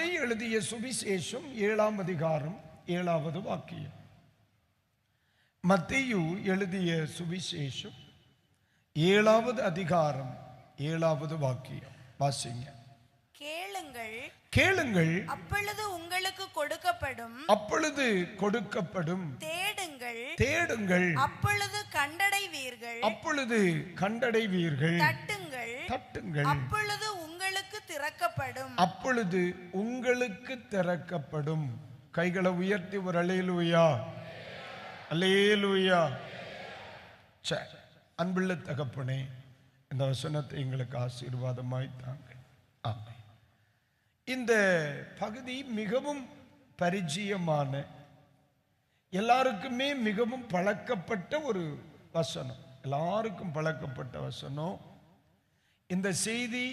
மத்தேயு எழுதிய சுவிசேஷம் 7ஆம் அதிகாரம் 7வது வாக்கியம். மத்தேயு எழுதிய சுவிசேஷம் 7வது அதிகாரம் 7வது வாக்கியம். வாசிங்க. கேளுங்கள், கேளுங்கள், அப்பொழுது உங்களுக்கு கொடுக்கப்படும். அப்பொழுது கொடுக்கப்படும். தேடுங்கள், தேடுங்கள், அப்பொழுது கண்டடைவீர்கள். அப்பொழுது கண்டடைவீர்கள். தட்டுங்கள், தட்டுங்கள், அப்பொழுது உங்களுக்கு திறக்கப்படும். அப்பொழுது உங்களுக்கு திறக்கப்படும். கைகளை உயர்த்தி ஒரு அல்லேலூயா, அல்லேலூயா. சரி, அன்புள்ள தகப்பனே, இந்த வசனத்தை எங்களுக்கு ஆசீர்வாதமாய் தாங்க. ஆமென். இந்த பகுதி மிகவும் பரிச்சயமான, எல்லாருக்குமே மிகவும் பழக்கப்பட்ட ஒரு வசனம். எல்லாருக்கும் பழக்கப்பட்ட வசனம். இந்த செய்தி,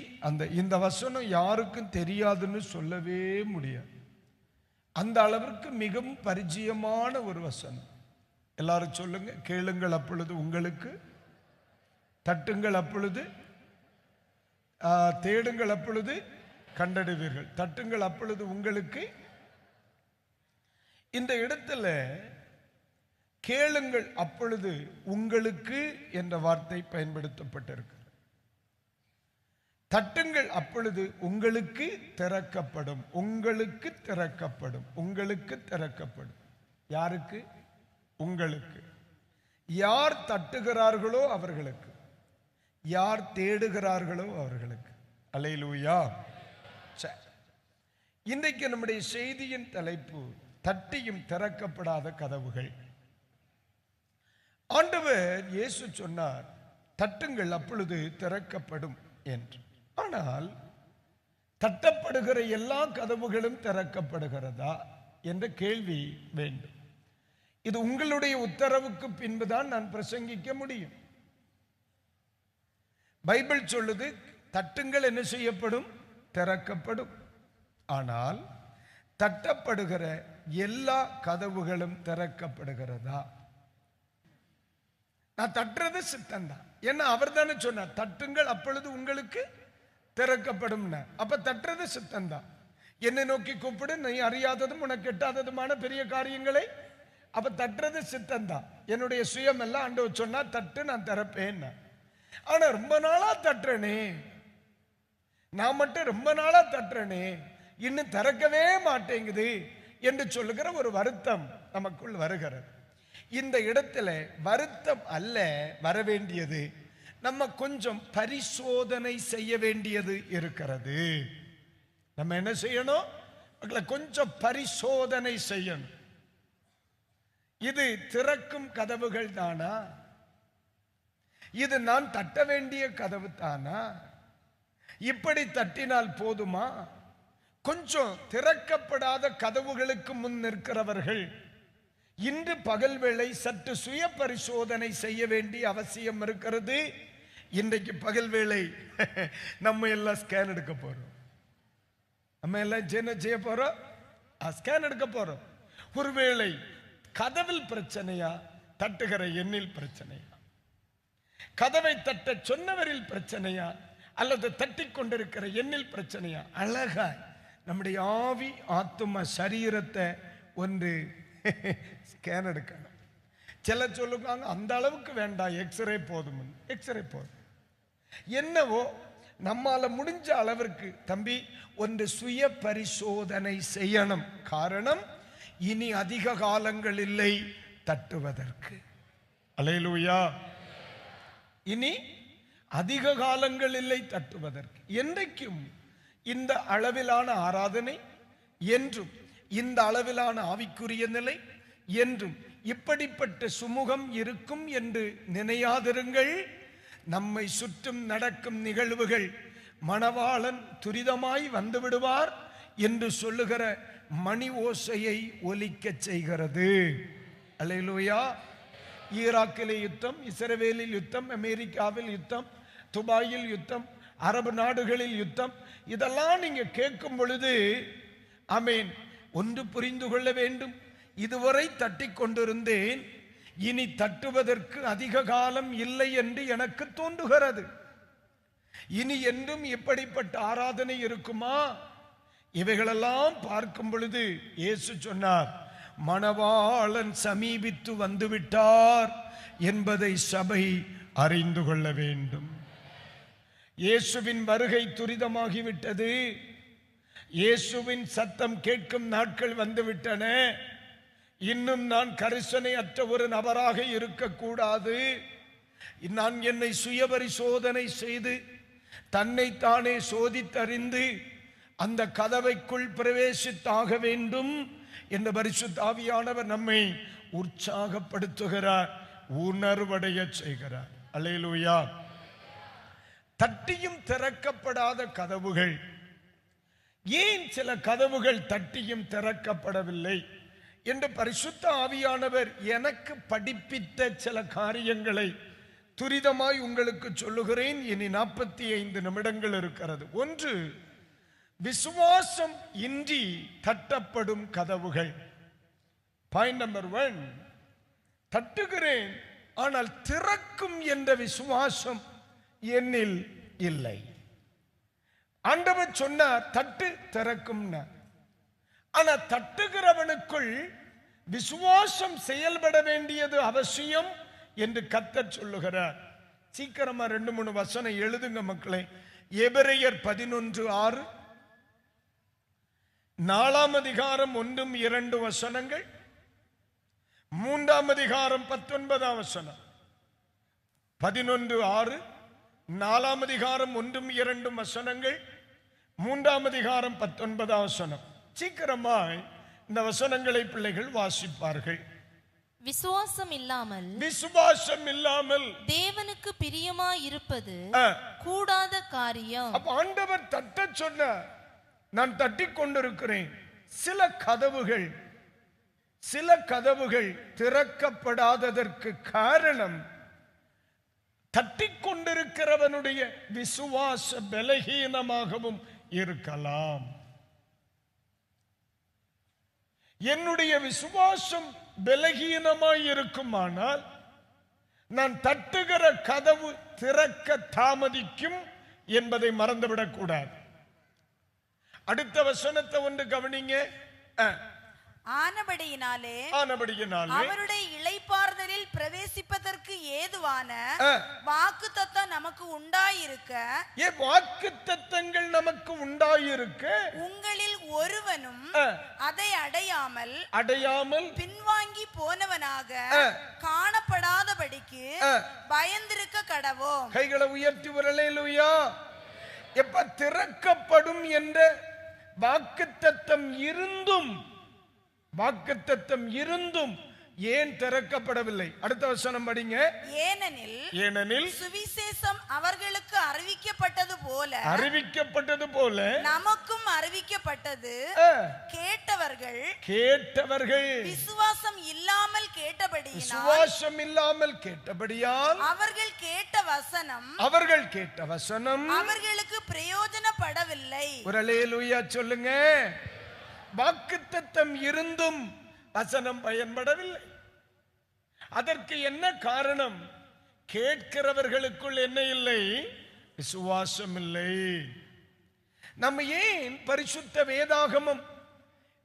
இந்த வசனம் யாருக்கும் தெரியாதுன்னு சொல்லவே முடியாது. அந்த அளவிற்கு மிகவும் பரிச்சயமான ஒரு வசனம். எல்லாரும் சொல்லுங்க. கேளுங்கள், அப்பொழுது உங்களுக்கு, தட்டுங்கள், அப்பொழுது தேடுங்கள், அப்பொழுது கண்டடைவீர்கள், தட்டுங்கள், அப்பொழுது உங்களுக்கு. இந்த இடத்துல கேளுங்கள், அப்பொழுது உங்களுக்கு என்ற வார்த்தை பயன்படுத்தப்பட்டிருக்கு. தட்டுங்கள், அப்பொழுது உங்களுக்கு திறக்கப்படும். உங்களுக்கு திறக்கப்படும். உங்களுக்கு திறக்கப்படும். யாருக்கு? உங்களுக்கு. யார் தட்டுகிறார்களோ அவர்களுக்கு, யார் தேடுகிறார்களோ அவர்களுக்கு. அல்லேலூயா. இன்றைக்கு நம்முடைய செய்தியின் தலைப்பு தட்டியும் திறக்கப்படாத கதவுகள். ஆண்டவர் இயேசு சொன்னார், தட்டுங்கள், அப்பொழுது திறக்கப்படும் என்று. ஆனால் தட்டப்படுகிற எல்லா கதவுகளும் திறக்கப்படுகிறதா என்ற கேள்வி வேண்டும். இது உங்களுடைய உத்தரவுக்கு பின்புதான் நான் பிரசங்கிக்க முடியும். பைபிள் சொல்லுது, தட்டுங்கள், என்ன செய்யப்படும்? திறக்கப்படும். ஆனால் தட்டப்படுகிற எல்லா கதவுகளும் திறக்கப்படுகிறதா? நான் தட்டுறது சித்தந்தான். ஏன்னா அவர் தானே சொன்னார், தட்டுங்கள், அப்பொழுது உங்களுக்கு திறக்கப்படும். அப்ப தட்டுறது சித்தந்தான். என்னை நோக்கி கூப்பிடு, நீ அறியாததும் உனக்கு எட்டாததுமான பெரிய காரியங்களை. அப்ப தட்டுறது சித்தந்தான். என்னுடைய சுயம் எல்லாம் ஆண்டவர் சொன்னா தட்டு, நான் திறப்பேன். ஆனா ரொம்ப நாளா தட்டுறனே, நான் மட்டும் ரொம்ப நாளா தட்டுறனே, இன்னும் திறக்கவே மாட்டேங்குது என்று சொல்லுகிற ஒரு வருத்தம் நமக்குள் வருகிறது. இந்த இடத்துல வருத்தம் அல்ல வரவேண்டியது, நம்ம கொஞ்சம் பரிசோதனை செய்ய வேண்டியது இருக்கிறது. நம்ம என்ன செய்யணும்? கொஞ்சம் பரிசோதனை செய்யணும். இது திறக்கும் கதவுகள் தானா? இது நான் தட்ட வேண்டிய கதவு தானா? இப்படி தட்டினால் போதுமா? கொஞ்சம் திறக்கப்படாத கதவுகளுக்கு முன் நிற்கிறவர்கள் இன்று பகல் வேளை சற்று சுய பரிசோதனை செய்ய வேண்டிய அவசியம் இருக்கிறது. இன்றைக்கு பகல் வேளை நம்ம எல்லாம் ஸ்கேன் எடுக்க போறோம். நம்ம எல்லாம் என்ன செய்ய போறோம்? ஸ்கேன் எடுக்க போறோம். ஒருவேளை கதவில் பிரச்சனையா, தட்டுகிற எண்ணில் பிரச்சனையா? கதவை தட்ட சொன்னவரில் பிரச்சனையா, அல்லது தட்டி கொண்டிருக்கிற எண்ணில் பிரச்சனையா? அழகா நம்முடைய ஆவி, ஆத்தும, சரீரத்தை ஒன்று ஸ்கேன் எடுக்கணும். சில சொல்லுவாங்க, அந்த அளவுக்கு வேண்டாம், எக்ஸ்ரே போதும். எக்ஸ்ரே போதும். என்னவோ நம்மால முடிஞ்ச அளவிற்கு தம்பி ஒன்று சுய பரிசோதனை செய்யணும். காரணம், இனி அதிக காலங்கள் இல்லை தட்டுவதற்கு. அல்லேலூயா. இனி அதிக காலங்கள் இல்லை தட்டுவதற்கு. என்றைக்கும் இந்த அளவிலான ஆராதனை என்றும், இந்த அளவிலான ஆவிக்குரிய நிலை என்றும் இப்படிப்பட்ட சுமூகம் இருக்கும் என்று நினையாதிருங்கள். நம்மை சுற்றும் நடக்கும் நிகழ்வுகள் மணவாளன் துரிதமாய் வந்து விடுவார் என்று சொல்லுகிற மணி ஓசையை ஒலிக்க செய்கிறது. அல்லேலூயா. ஈராக்கிலே யுத்தம், இஸ்ரவேலில் யுத்தம், அமெரிக்காவில் யுத்தம், துபாயில் யுத்தம், அரபு நாடுகளில் யுத்தம், இதெல்லாம் நீங்க கேட்கும் பொழுது ஆமென், ஒன்று புரிந்து கொள்ள வேண்டும். இதுவரை தட்டி கொண்டிருந்தேன், இனி தட்டுவதற்கு அதிக காலம் இல்லை என்று எனக்கு தோன்றுகிறது. இனி என்றும் இப்படிப்பட்ட ஆராதனை இருக்குமா இவைகளெல்லாம் பார்க்கும் பொழுது இயேசு சொன்னார், மணவாளன் சமீபித்து வந்துவிட்டார் என்பதை சபை அறிந்து கொள்ள வேண்டும். இயேசுவின் வருகை துரிதமாகிவிட்டது. இயேசுவின் சத்தம் கேட்கும் நாட்கள் வந்துவிட்டன. இன்னும் நான் கரிசனையற்ற ஒரு நபராக இருக்கக்கூடாது. நான் என்னை சுயபரிசோதனை செய்து தன்னைத்தானே சோதித்தறிந்து அந்த கதவைக்குள் பிரவேசித்தாக வேண்டும் என்று பரிசுத்த ஆவியானவர் நம்மை உற்சாகப்படுத்துகிறார், உணர்வடைய செய்கிறார். அல்லேலூயா. தட்டியும் திறக்கப்படாத கதவுகள். ஏன் சில கதவுகள் தட்டியும் திறக்கப்படவில்லை என்று பரிசுத்த ஆவியானவர் எனக்கு படிப்பித்த சில காரியங்களை துரிதமாய் உங்களுக்கு சொல்லுகிறேன். இனி 45 நிமிடங்கள் இருக்கிறது. ஒன்று, விசுவாசம் இன்றி தட்டப்படும் கதவுகள். பாயிண்ட் நம்பர் 1, தட்டுகிறேன் ஆனால் திறக்கும் என்ற விசுவாசம் என்னில் இல்லை. ஆண்டவர் சொன்னார் தட்டு திறக்கும். ஆனா தட்டுகிறவனுக்குள் விசுவாசம் செயல்பட வேண்டியது அவசியம் என்று கர்த்தர் சொல்லுகிறார். சீக்கிரமா 2-3 வசனம் எழுதுங்க மக்களே. எபிரெயர் 11:6, 4ஆம் அதிகாரம் 1-2 வசனங்கள், 3ஆம் அதிகாரம் 19ஆம் வசனம். 11:6, 4ஆம் அதிகாரம் 1-2 வசனங்கள், 3ஆம் அதிகாரம் 19ஆம் வசனம். சீக்கிரமாய் இந்த வசனங்களை பிள்ளைகள் வாசிப்பார்கள். விசுவாசம் இல்லாமல் தேவனுக்கு பிரியமாய் இருப்பது கூடாத காரியம். அப்ப ஆண்டவர் தட்ட சொன்னார், நான் தட்டி கொண்டிருக்கிறேன். சில கதவுகள் திறக்கப்படாததற்கு காரணம் தட்டி கொண்டிருக்கிறவனுடைய விசுவாச பலகீனமாகவும் இருக்கலாம். என்னுடைய விசுவாசம் பலகீனமாய் இருக்குமானால் நான் தட்டுகிற கதவு திறக்க தாமதிக்கும் என்பதை மறந்துவிடக் கூடாது. அடுத்த வசனத்தை ஒன்று கவனிங்க. ஆனபடியினாலே அவருடைய இளைப்பாறுதலில் பிரவேசிப்பதற்கு ஏதுவான வாக்குத்தத்தம் நமக்கு உண்டாயிருக்க, வாக்குத்தத்தங்கள் நமக்கு உண்டாயிருக்க உங்களில் ஒருவனும் அதை அடையாமல் பின்வாங்கி போனவனாக காணப்படாதபடிக்கு பயந்திருக்க கடவோம். கைகளை உயர்த்தி வரலேலூயா. எப்ப திறக்கப்படும் என்ற வாக்குத்தத்தம் இருந்தும் ஏன் திறக்கப்படவில்லை? அடுத்த வசனம் படிங்க. ஏனெனில் சுவிசேஷம் அவர்களுக்கு அறிவிக்கப்பட்டது போல நமக்கும் அறிவிக்கப்பட்டது. கேட்டவர்கள் விசுவாசம் இல்லாமல் கேட்டபடியால் அவர்கள் கேட்ட வசனம் அவர்களுக்கு பிரயோஜனப்படவில்லை. ஒரு அல்லேலூயா சொல்லுங்க. வாக்குத்தத்தம் இருந்தும் வசனம் பயன்படவில்லை. அதற்கு என்ன காரணம்? கேட்கிறவர்களுக்குள் என்ன இல்லை? விசுவாசம் இல்லை. நம்ம ஏன் பரிசுத்த வேதாகமம்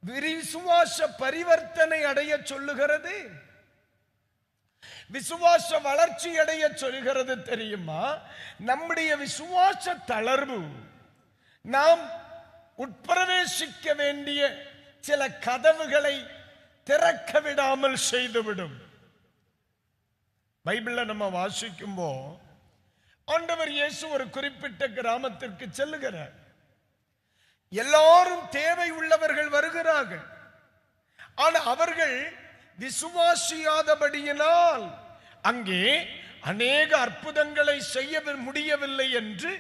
விசுவாச பரிவர்த்தனை அடைய சொல்லுகிறது, விசுவாச வளர்ச்சி அடைய சொல்கிறது தெரியுமா? நம்முடைய விசுவாச தளர்வு நாம் உட்பிரவேசிக்க வேண்டிய சில கதவுகளை திறக்க விடாமல் செய்துவிடும். பைபிள்ல நம்ம வாசிக்கும்போ ஆண்டவர் இயேசு ஒரு குறிப்பிட்ட கிராமத்திற்கு செல்லுகிறார். எல்லாரும் தேவை உள்ளவர்கள் வருகிறார்கள். ஆனா அவர்கள் விசுவாசியாதபடியினால் அங்கே அநேக அற்புதங்களை செய்ய முடியவில்லை என்று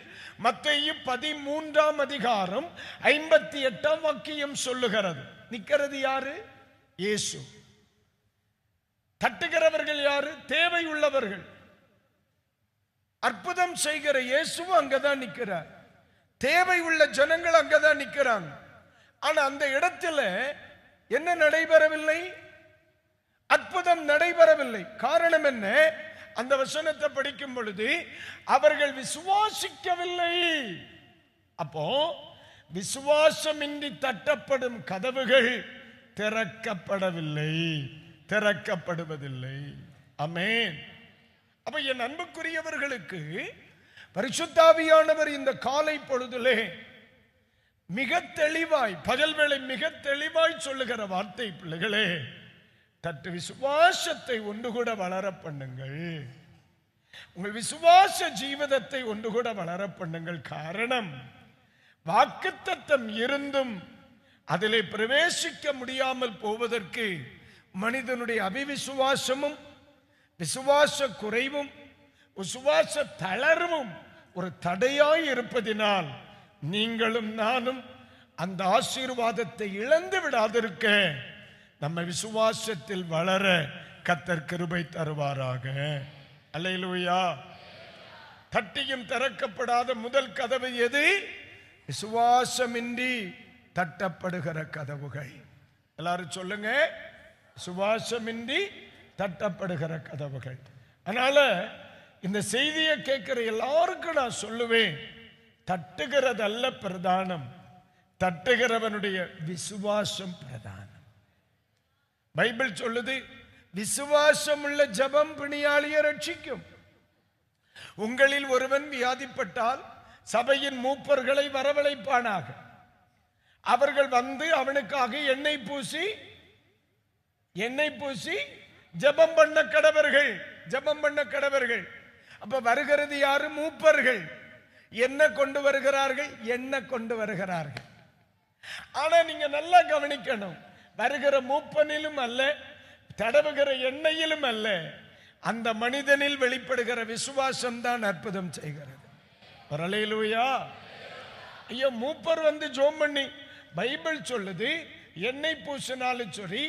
மத்தேயு 13ஆம் அதிகாரம் 58ஆம் வாக்கியம் சொல்லுகிறது. நிக்கிறது யாரு? இயேசு. தட்டுகிறவர்கள் யாரு? தேவை உள்ளவர்கள். அற்புதம் செய்கிற இயேசுவும் அங்கதான் நிக்கிறார். தேவை உள்ள ஜனங்கள் அங்கதான் நிக்கிறாங்க. ஆனா அந்த இடத்துல என்ன நடைபெறவில்லை? அற்புதம் நடைபெறவில்லை. காரணம் என்ன? அந்த வசனத்தை படிக்கும் பொழுது அவர்கள் விசுவாசிக்கவில்லை. அப்போ விசுவாசமின்றி தட்டப்படும் கதவுகள் திறக்கப்படவில்லை, திறக்கப்படுவதில்லை. ஆமென். அப்ப என் அன்புக்குரியவர்களுக்கு பரிசுத்தாவியானவர் இந்த காலை பொழுதிலே மிக தெளிவாய், பகல் வேளை மிக தெளிவாய் சொல்லுகிற வார்த்தை, பிள்ளைகளே, தட்டு விசுவாசத்தை ஒன்று கூட வளர பண்ணுங்கள். உங்கள் விசுவாச ஜீவிதத்தை ஒன்று கூட வளர பண்ணுங்கள். காரணம், வாக்குத்தத்தம் இருந்தும் அதிலே பிரவேசிக்க முடியாமல் போவதற்கு மனிதனுடைய அவிவிசுவாசமும் விசுவாச குறைவும் விசுவாச தளர்வும் ஒரு தடையாய் இருப்பதினால் நீங்களும் நானும் அந்த ஆசீர்வாதத்தை இழந்து விடாதிருக்க நம்ம விசுவாசத்தில் வளர கர்த்தர் கிருபை தருவாராக. அல்லேலூயா. தட்டியும் திறக்கப்படாத முதல் கதவு எது? விசுவாசமின்றி தட்டப்படுகிற கதவுகள். எல்லாரும் சொல்லுங்க, விசுவாசமின்றி தட்டப்படுகிற கதவுகள். அதனால இந்த செய்தியை கேட்கிற எல்லாருக்கும் நான் சொல்லுவேன், தட்டுகிறதல்ல பிரதானம், தட்டுகிறவனுடைய விசுவாசம் பிரதானம். பைபிள் சொல்லுது, விசுவாசம் உள்ள ஜெபம் பிணியாளியை ரட்சிக்கும். உங்களில் ஒருவன் வியாதிப்பட்டால் சபையின் மூப்பர்களை வரவழைப்பானாக, அவர்கள் வந்து அவனுக்காக எண்ணெய் பூசி ஜெபம் பண்ண கடவர்கள், ஜெபம் பண்ண கடவர்கள். அப்ப வருகிறது யாரு? மூப்பர்கள். என்ன கொண்டு வருகிறார்கள்? எண்ணெய் கொண்டு வருகிறார்கள். ஆனா நீங்க நல்லா கவனிக்கணும், வருகிற மூப்பனிலும் அல்ல, தடவுகிற எண்ணெயிலும் அல்ல, அந்த மனிதனில் வெளிப்படுகிற விசுவாசம் தான் அற்புதம் செய்கிறது. அல்லேலூயா. ஐயோ, மூப்பர் வந்து ஜோம் பண்ணி, பைபிள் சொல்லுது, எண்ணெய் பூசினாலும் சரி,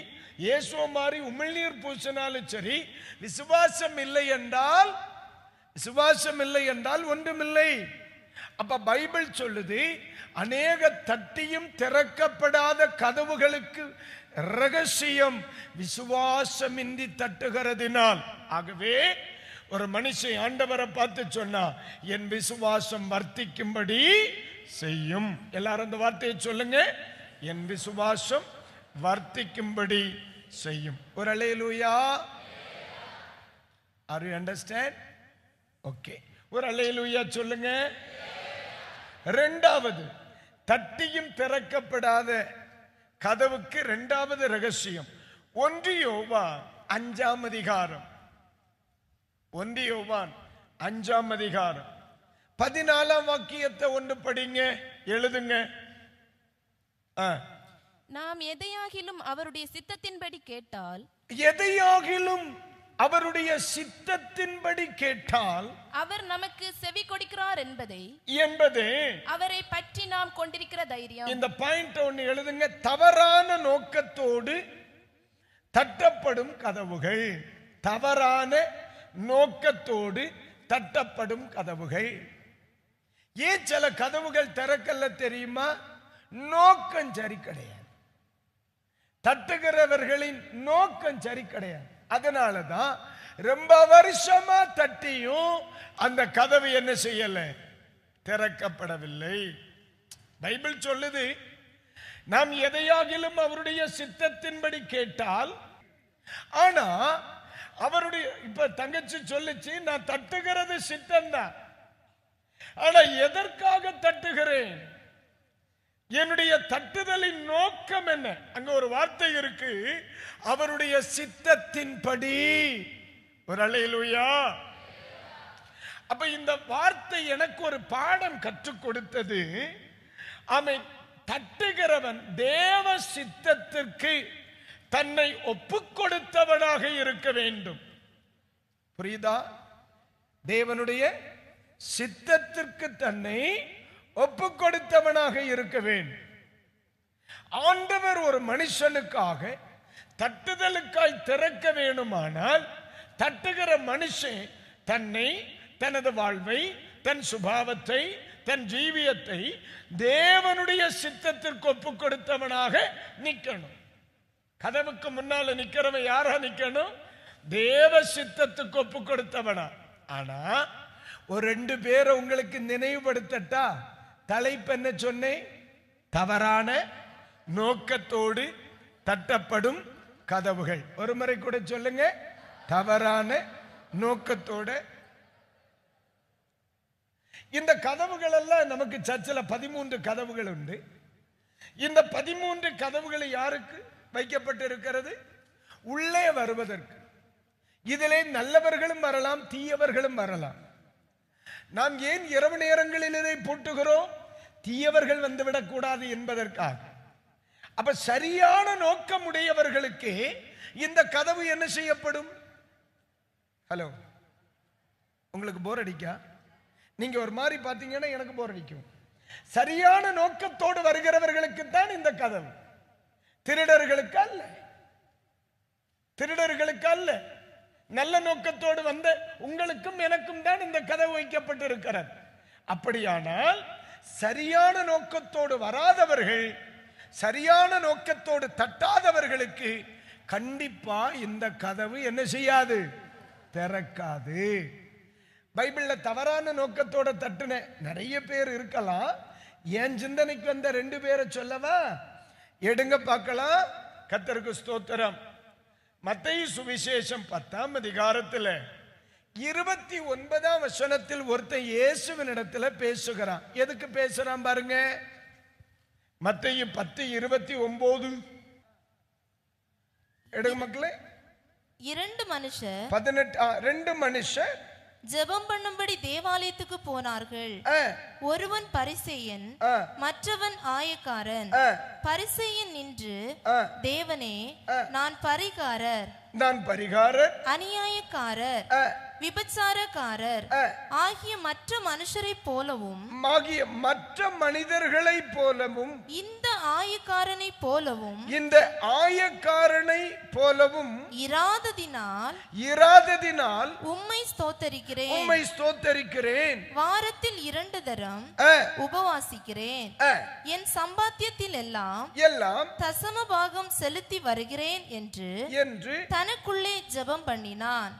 இயேசுவ மாதிரி உமிழ்நீர் பூசினாலும் சரி, விசுவாசம் இல்லை என்றால் ஒன்றுமில்லை. அப்ப பைபிள் சொல்லுது, அநேக தட்டியும் திறக்கப்படாத கதவுகளுக்கு ரகசியம் விசுவாசமின்றி தட்டுகிறதினால். ஆகவே ஒரு மனுஷன் ஆண்டவரை பார்த்து சொன்னா, என் விசுவாசம் வர்த்திக்கும்படி செய்யும். எல்லாரும் அந்த வார்த்தையை சொல்லுங்க, என் விசுவாசம் வர்த்திக்கும்படி செய்யும். ஒரு அல்லேலூயா. Are you understand? ஓகே, ஒரு அல்லேலூயா சொல்லுங்க. இரண்டாவது, தட்டியும் திறக்கப்படாத கதவுக்கு இரண்டாவது ரகசியம் 1 யோவான் 5ஆம் அதிகாரம், 1 யோவான் 5ஆம் அதிகாரம் 14ஆம் வாக்கியத்தை ஒன்று படிங்க, எழுதுங்க. நாம் எதையாகிலும் அவருடைய சித்தத்தின்படி கேட்டால், எதையாகிலும் அவருடைய சித்தத்தின்படி கேட்டால் அவர் நமக்கு செவி கொடுக்கிறார் என்பதே அவரை பற்றி நாம் கொண்டிருக்கிற தைரியம். இந்த பாயிண்ட் ஒன்னு எழுதுங்க. தவறான நோக்கத்தோடு தட்டப்படும் கதவுகள், தவறான நோக்கத்தோடு தட்டப்படும் கதவுகள். ஏன் சில கதவுகள் திறக்கல தெரியுமா? நோக்கம் சரி கிடையாது, தட்டுகிறவர்களின் நோக்கம் சரி கிடையாது. அதனாலதான் ரொம்ப வருஷமா தட்டியும் அந்த கதவு என்ன செய்யல? திறக்கப்படவில்லை. பைபிள் சொல்லுது, நாம் எதையாகிலும் அவருடைய சித்தத்தின்படி கேட்டால். ஆனா அவருடைய, இப்ப தங்கச்சி சொல்லுச்சு, நான் தட்டுகிறது சித்தம்தான், ஆனா எதற்காக தட்டுகிறேன்? என்னுடைய தட்டுதலின் நோக்கம் என்ன? அங்க ஒரு வார்த்தை இருக்கு, அவருடைய சித்தத்தின்படி. ஒரு அல்லேலூயா. அப்ப இந்த வார்த்தை எனக்கு ஒரு பாடம் கற்றுக் கொடுத்தது. அவன் தட்டுகிறவன் தேவ சித்தத்திற்கு தன்னை ஒப்புக் கொடுத்தவனாக இருக்க வேண்டும். புரியுதா? தேவனுடைய சித்தத்திற்கு தன்னை ஒப்புக் கொடுத்தவனாக இருக்க வேண்டும். ஆண்டவர் ஒரு மனுஷனுக்காக தட்டுதலுக்காய் திறக்க வேணுமானால், தட்டுகிற மனுஷன் தன்னை, தனது வாழ்வை, தன் சுபாவத்தை, தன் ஜீவியத்தை தேவனுடைய சித்தத்திற்கு ஒப்புக் கொடுத்தவனாக நிக்கணும். கதவுக்கு முன்னால நிக்கிறவன் யாரா நிக்கணும்? தேவ சித்தத்துக்கு ஒப்புக் கொடுத்தவனா. ஆனா ஒரு 2 பேரை உங்களுக்கு நினைவுபடுத்தட்டா? தலைப்பு என்ன சொன்னேன்? தவறான நோக்கத்தோடு தட்டப்படும் கதவுகள். ஒரு முறை கூட சொல்லுங்க, தவறான நோக்கத்தோட. இந்த கதவுகள் எல்லாம் நமக்கு சர்ச்சில் 13 கதவுகள் உண்டு. இந்த 13 கதவுகள் யாருக்கு வைக்கப்பட்டிருக்கிறது? உள்ளே வருவதற்கு. இதிலே நல்லவர்களும் வரலாம், தீயவர்களும் வரலாம். நாம் ஏன் இரவு நேரங்களில் இதை பூட்டுகிறோம்? தீயவர்கள் வந்துவிடக் கூடாது என்பதற்காக. அப்ப சரியான நோக்கம் உடையவர்களுக்கு இந்த கதவு என்ன செய்யப்படும்? ஹலோ, உங்களுக்கு போர் அடிக்கா? நீங்க ஒரு மாதிரி பார்த்தீங்கன்னா எனக்கு போர் அடிக்கும். சரியான நோக்கத்தோடு வருகிறவர்களுக்கு தான் இந்த கதவு. திருடர்களுக்கு அல்ல, திருடர்களுக்கு அல்ல. நல்ல நோக்கத்தோடு வந்த உங்களுக்கும் எனக்கும் தான் இந்த கதவு வைக்கப்பட்டிருக்கிறது. அப்படியானால் சரியான நோக்கத்தோடு வராதவர்கள், சரியான நோக்கத்தோடு தட்டாதவர்களுக்கு கண்டிப்பா இந்த கதவு என்ன செய்யாது? திறக்காது. பைபிள்ல தவறான நோக்கத்தோட தட்டுன நிறைய பேர் இருக்கலாம். என் சிந்தனைக்கு வந்த 2 பேரை சொல்லவா? எடுங்க பார்க்கலாம். கர்த்தருக்கு ஸ்தோத்திரம். மத்தேயு சுவிசேஷம் 10ஆம் அதிகாரத்தில் 29ஆம் வசனத்தில் ஒருத்தன் இயேசுவின் இடத்துல பேசுகிறான். எதுக்கு பேசுறான் பாருங்க. மத்தேயு 10:29 எடுங்க மக்களே. 2 மனுஷர் 2 மனுஷர் ஜெபம் பண்ணும்படி தேவாலயத்துக்கு போனார்கள். ஒருவன் பரிசேயன், மற்றவன் ஆயக்காரன். பரிசேயன் நின்று, தேவனே, நான் பரிகாரர், அநியாயக்காரர், விபச்சாரக்காரர் ஆகிய மற்ற மனுஷரை போலவும் இந்த ஆயக்காரனை போலவும் இராததினால் உம்மை ஸ்தோத்தரிக்கிறேன். வாரத்தில் 2 தரம் உபவாசிக்கிறேன். என் சம்பாத்தியத்தில் எல்லாம் தசம பாகம் செலுத்தி வருகிறேன் என்று தனக்குள்ளே ஜெபம் பண்ணினான்.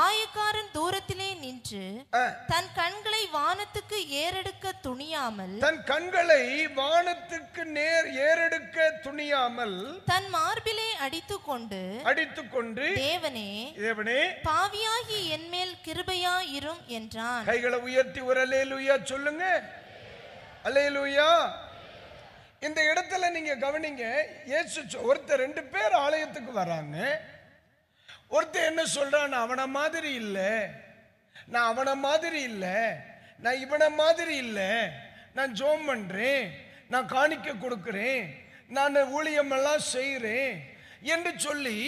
ஆயக்காரன் தூரத்திலே நின்று தன் கண்களை வானத்துக்கு ஏறெடுக்க துணியாமல் தன் மார்பிலே அடித்துக்கொண்டு தேவனே பாவியாகி என் மேல் கிருபையாயிரும் என்றான். கைகளை உயர்த்தி ஒரு அல்லேலூயா சொல்லுங்க. அல்லேலூயா. இந்த இடத்துல நீங்க கவனிங்க. இயேசு ஒருத்தர் 2 பேர் ஆலயத்துக்கு வராங்க. ஒருத்தர் என்ன சொல்றான்? நான் அவன மாதிரி இல்லை, நான் அவன மாதிரி இல்லை, நான் இவன மாதிரி இல்லை, நான் ஜோம் பண்றேன், நான் காணிக்க கொடுக்கிறேன், நான் ஊழியம் எல்லாம் செய்கிறேன் என்று சொல்லி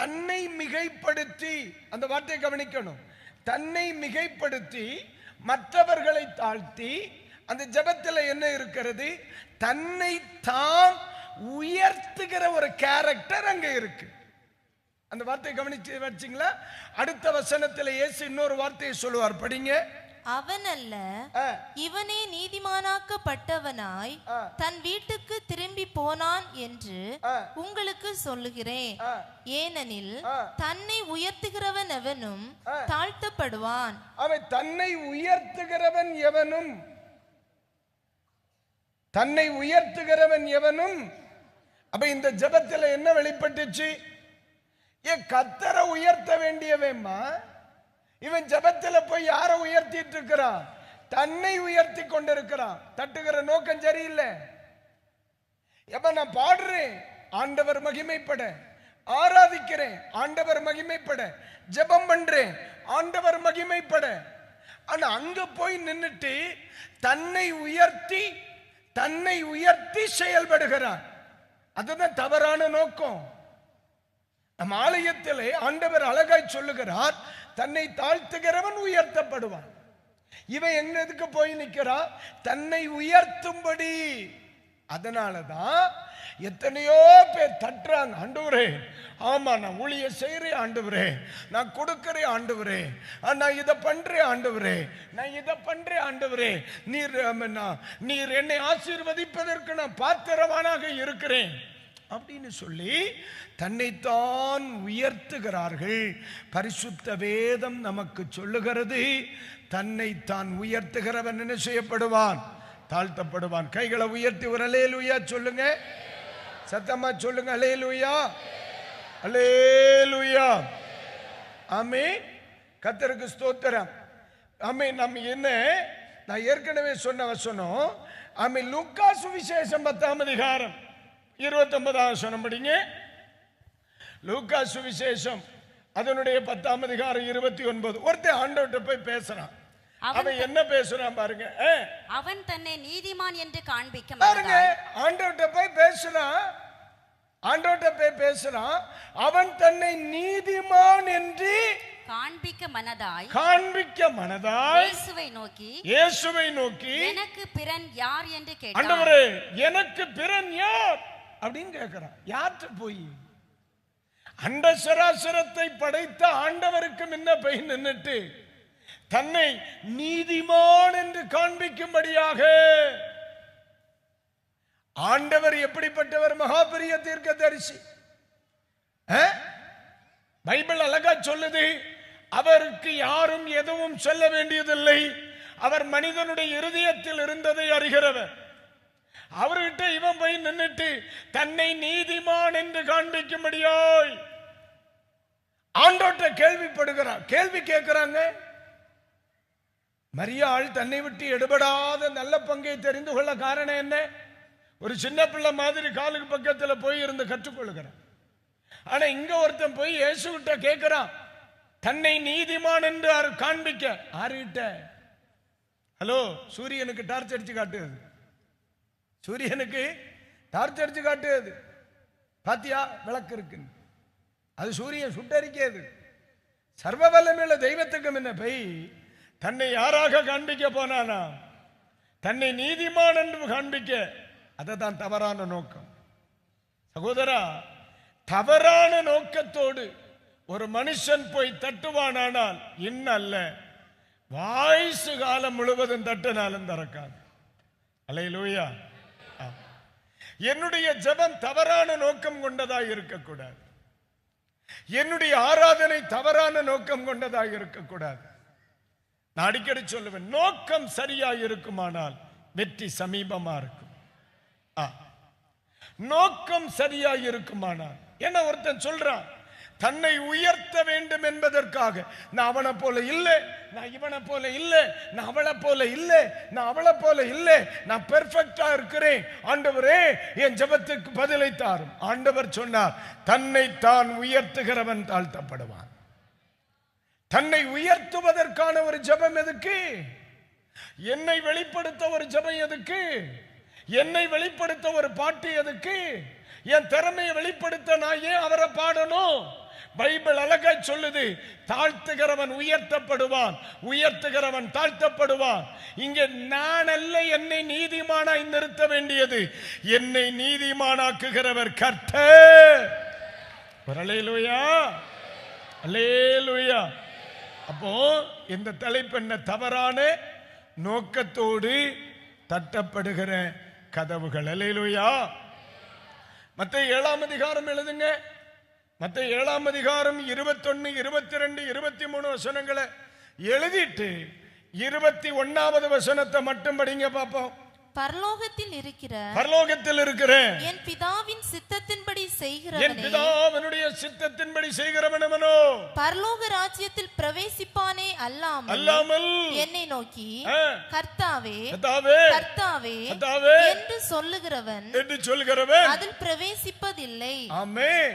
தன்னை மிகைப்படுத்தி, அந்த வார்த்தையை கவனிக்கணும், தன்னை மிகைப்படுத்தி மற்றவர்களை தாழ்த்தி, அந்த ஜெபத்தில் என்ன இருக்கிறது? தன்னை தான் உயர்த்துகிற ஒரு கேரக்டர் அங்க இருக்கு. அந்த வார்த்தையை கவனிச்சு வச்சிங்களா? அடுத்த வசனத்தில் இயேசு இன்னொரு வார்த்தையை சொல்லுவார், படிங்க. அவன் அல்ல, இவனே நீதிமானாக்கப்பட்டவனாய் தன் வீட்டுக்கு திரும்பி போனான் என்று உங்களுக்கு சொல்லுகிறேன். ஏனெனில் தன்னை உயர்த்துகிறவன் எவனும் தாழ்த்தப்படுவான். அவன் தன்னை உயர்த்துகிறவன் எவனும், தன்னை உயர்த்துகிறவன் எவனும். அப்ப இந்த ஜெபத்தில் என்ன வெளிப்பட்டுச்சு? கர்த்தரை உயர்த்த வேண்டியவேம்மா, இவன் ஜெபத்தில் போய் யாரை உயர்த்திட்டு இருக்கிறான்? தன்னை உயர்த்தி கொண்டிருக்கிறான். தட்டுகிற நோக்கம் சரியில்லை. எப்ப நான் பாடுறேன், ஆண்டவர் மகிமைப்பட, ஆராதிக்கிறேன், ஆண்டவர் மகிமைப்பட, ஜெபம் பண்றேன், ஆண்டவர் மகிமைப்பட. ஆனா அங்க போய் நின்னுட்டு தன்னை உயர்த்தி செயல்படுகிறான். அதுதான் தவறான நோக்கம். நம் ஆலயத்திலே ஆண்டவர் அழகாய் சொல்லுகிறார், தன்னை தாழ்த்துகிறவன் உயர்த்தப்படுவான். இவன் எதுக்கு போய் நிற்கிறான்? தன்னை உயர்த்தும்படி. அதனாலதான் எத்தனையோ பேர் தட்டுறாங்க, ஆண்டவரே, ஆமா நான் ஊழியம் செய்யறேன் ஆண்டவரே, நான் கொடுக்கிறேன் ஆண்டவரே, நான் இதை பண்றேன் ஆண்டவரே, நான் இதை பண்றேன் ஆண்டவரே, நீர் என்னை ஆசீர்வதிப்பதற்கு நான் பாத்திரவானாக இருக்கிறேன் அப்படின்னு சொல்லி தன்னைத்தான் உயர்த்துகிறார்கள். பரிசுத்த வேதம் நமக்கு சொல்லுகிறது, தன்னைத்தான் உயர்த்துகிறவன் என்ன செய்யப்படுவான்? தாழ்த்தப்படுவான். கைகளை உயர்த்தி ஒரு அல்லேலூயா சொல்லுங்க, சத்தமா சொல்லுங்க, அல்லேலூயா, அல்லேலூயா. ஆமென். கர்த்தருக்கு ஸ்தோத்திரம். ஆமென். நம்ம என்ன, நான் ஏற்கனவே சொன்ன வசனம், ஆமென். லூக்கா சுவிசேஷம் 10ஆம் அதிகாரம் 29ஆம் வசனம் படிங்க. லூக்கா சுவிசேஷம் அதனுடைய 10ஆம் அதிகாரம் 29. ஒருத்தன் ஆண்டவர்கிட்ட போய் பேசுறான். அவன் என்ன பேசுறான் பாருங்க. அவன் தன்னை நீதிமான் என்று காண்பிக்க பாருங்க, ஆண்டவர்கிட்ட போய் பேசுறான். ஆண்டவர்கிட்ட போய் பேசுறான். அவன் தன்னை நீதிமான் என்று காண்பிக்க மனதாய் இயேசுவை நோக்கி எனக்கு பிறன் யார் என்று கேட்டான். ஆண்டவரே, எனக்கு பிறன் யார் அப்படின்னு கேட்கிறான். யார்கிட்ட போய்? அண்ட சராசரத்தை படைத்த ஆண்டவருக்கு முன்ன போய் நின்னுட்டு தன்னை நீதிமான் என்று காண்பிக்கும்படியாக. ஆண்டவர் எப்படிப்பட்டவர்? மகாபெரிய தீர்க்கதரிசி. பைபிள் அழகா சொல்லுது, அவருக்கு யாரும் எதுவும் சொல்ல வேண்டியதில்லை. அவர் மனிதனுடைய இருதயத்தில் இருந்ததை அறிகிறவர். அவர்கிட்ட இவன் போய் நின்னுட்டு தன்னை நீதிமான் என்று காண்பிக்கும்படியாய் ஆண்டோட்ட கேள்விப்படுகிறார். கேள்வி கேட்கிறாங்க. மரியாள் தன்னை விட்டு எடுபடாத நல்ல பங்கை தெரிந்து கொள்ள காரணம் என்ன? ஒரு சின்ன பிள்ளை மாதிரி காலுக்கு பக்கத்தில் போய் இருந்து கற்றுக்கொள்கிறான். ஆனா இங்க ஒருத்தன் போய் இயேசு கிட்ட கேட்கிறான், தன்னை நீதிமான் என்று காண்பிக்க. ஆறுகிட்ட? ஹலோ, சூரியனுக்கு டார்ச் அடிச்சு காட்டுது. சூரியனுக்கு டார்ச் அடிச்சு காட்டுது. பாத்தியா, விளக்கு இருக்கு, அது சூரியன் சுட்டரிக்கிறது. சர்வ வல்லமையுள்ள தெய்வத்துக்கு முன்ன போய் தன்னை யாராக காண்பிக்க போனானா? தன்னை நீதிமான் என்று காண்பிக்க. அதுதான் தவறான நோக்கம். சகோதரா, தவறான நோக்கத்தோடு ஒரு மனுஷன் போய் தட்டுவானானால் இன்னல்ல, வாய்சு காலம் முழுவதும் தட்டினாலும் திறக்காது. அல்லேலூயா. என்னுடைய ஜெபம் தவறான நோக்கம் கொண்டதாக இருக்கக்கூடாது. என்னுடைய ஆராதனை தவறான நோக்கம் கொண்டதாக இருக்கக்கூடாது. நான் அடிக்கடி சொல்லுவேன், நோக்கம் சரியா இருக்குமானால் வெற்றி சமீபமா இருக்கும். நோக்கம் சரியா இருக்குமானால். என்ன ஒருத்தன் சொல்றான், தன்னை உயர்த்த வேண்டும் என்பதற்காக, நான் அவனை போல இல்லை, நான் இவனை போல இல்லை, நான் அவளை போல இல்லை, நான் அவளை போல இல்லை, நான் பெர்ஃபெக்டா இருக்கிறேன், ஆண்டவரே என் ஜெபத்துக்கு பதிலை தாரும். ஆண்டவர் சொன்னார், தன்னை தான் உயர்த்துகிறவன் தாழ்த்தப்படுவான். தன்னை உயர்த்துவதற்கான ஒரு ஜெபம் எதுக்கு? என்னை வெளிப்படுத்த ஒரு ஜெபம் எதுக்கு? என்னை வெளிப்படுத்த ஒரு பாட்டு எதுக்கு? என் திறமையை வெளிப்படுத்த நான் ஏன் அவரை பாடணும்? பைபிள் அழகா சொல்லுது, தாழ்த்துகிறவன் உயர்த்தப்படுவான், உயர்த்துகிறவன் தாழ்த்தப்படுவான். இங்க நான் அல்ல என்னை நீதிமானாய் நிறுத்த வேண்டியது, என்னை நீதிமானாக்குகிறவர் கர்த்தர். அல்லேலூயா, அல்லேலூயா. அப்போ இந்த தலைப்பு என்ன? தவறான நோக்கத்தோடு தட்டப்படுகிற கதவுகள். அல்லேலூயா. மத்தேயு 7ஆம் அதிகாரம் எழுதுங்க. மத்தேயு 7ஆம் அதிகாரம் 21, 22, 23 வசனங்களை எழுதிட்டு 21வது வசனத்தை மட்டும் படிங்க பாப்போம். பரலோகத்தில் இருக்கிற என் பிதாவின் சித்தத்தின்படி செய்கிறவனோ பரலோக ராஜ்யத்தில் பிரவேசிப்பானே அல்லாமல் என்னை நோக்கி கர்த்தாவே கர்த்தாவே என்று சொல்லுகிறவன் அதில் பிரவேசிப்பதில்லை. ஆமென்.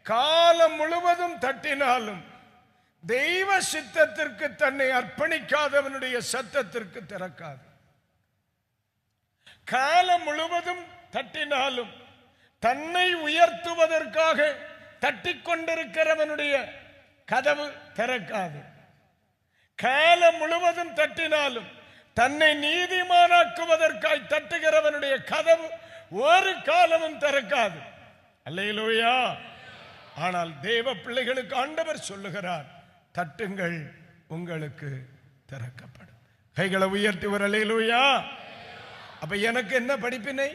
காலம் முழுவதும் தட்டினாலும் தெய்வ சித்தத்திற்கு தன்னை அர்ப்பணிக்காதவனுடைய சத்தத்திற்கு திறக்காது. காலம் முழுவதும் தட்டினாலும் தன்னை உயர்த்துவதற்காக தட்டிக்கொண்டிருக்கிறவனுடைய கதவு திறக்காது. காலம் முழுவதும் தட்டினாலும் தன்னை நீதிமானாக்குவதற்காய் தட்டுகிறவனுடைய கதவு ஒரு காலமும் திறக்காது. அல்லேலூயா. ஆனால் தேவ பிள்ளைகளுக்கு ஆண்டவர் சொல்லுகிறார், தட்டுங்கள் உங்களுக்கு திறக்கப்படும். கைகளை உயர்த்தி ஒரு அல்லேலூயா. அப்ப எனக்கு என்ன படிப்பினை?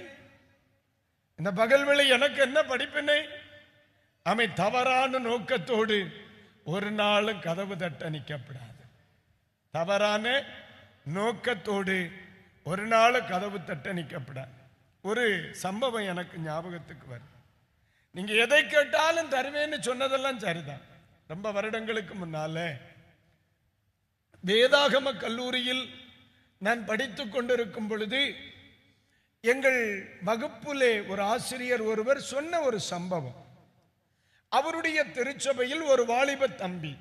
இந்த பகல்வேளை எனக்கு என்ன படிப்பினை? அமை தவறான நோக்கத்தோடு ஒரு நாளும் கதவு தட்ட நிற்கப்படாது. தவறான நோக்கத்தோடு ஒரு நாள் கதவு தட்டணிக்கப்பட ஒரு சம்பவம் எனக்கு ஞாபகத்துக்கு வரும். நீங்க எதை கேட்டாலும் தருவேன்னு சொன்னதெல்லாம் சரிதான். ரொம்ப வருடங்களுக்கு முன்னால வேதாகம கல்லூரியில் நான் படித்துக் கொண்டிருக்கும் பொழுது எங்கள் வகுப்பிலே ஒரு ஆசிரியர் ஒருவர் சொன்ன ஒரு சம்பவம். அவருடைய திருச்சபையில் ஒரு வாலிப தம்பி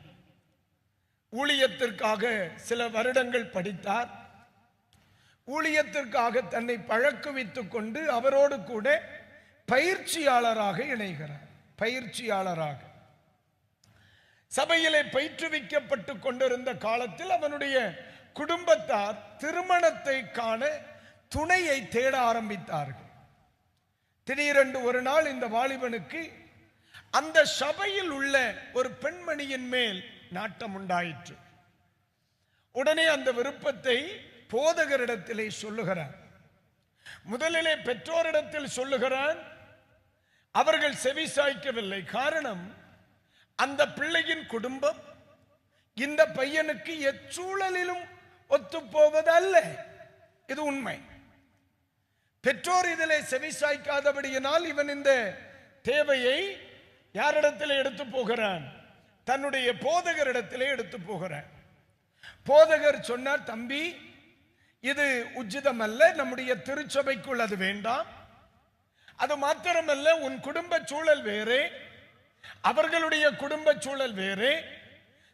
ஊழியத்திற்காக சில வருடங்கள் படித்தார். ஊழியத்திற்காக தன்னை பழக்குவித்துக் கொண்டு அவரோடு கூட பயிற்சியாளராக இணைகிறார். பயிற்சியாளராக சபையிலே பயிற்றுவிக்கப்பட்டு கொண்டிருந்த காலத்தில் அவனுடைய குடும்பத்தார் திருமணத்தை காண துணையை தேட ஆரம்பித்தார்கள். திடீரென்று ஒரு நாள் இந்த வாலிபனுக்கு அந்த சபையில் உள்ள ஒரு பெண்மணியின் மேல் நாட்டம் உண்டாயிற்று. உடனே அந்த விருப்பத்தை போதகரிடத்திலே சொல்லுகிறார். முதலிலே பெற்றோரிடத்தில் சொல்லுகிறான். அவர்கள் செவி சாய்க்கவில்லை. காரணம், அந்த பிள்ளையின் குடும்பம் இந்த பையனுக்கு எச்சூழலிலும் ஒத்துப்போவதல்ல. இது உண்மை. பெற்றோர் இதிலே செவி சாய்க்காதபடியினால் இவன் இந்த தேவையை யாரிடத்திலே எடுத்து போகிறான்? தன்னுடைய போதகரிடத்திலே எடுத்து போகிறான். போதகர் சொன்னார், தம்பி, இது உச்சிதம் அல்ல, நம்முடைய திருச்சபைக்குள் அது வேண்டாம். அது மாத்திரமல்ல, உன் குடும்ப சூழல் வேறே, அவர்களுடைய குடும்ப சூழல் வேறே.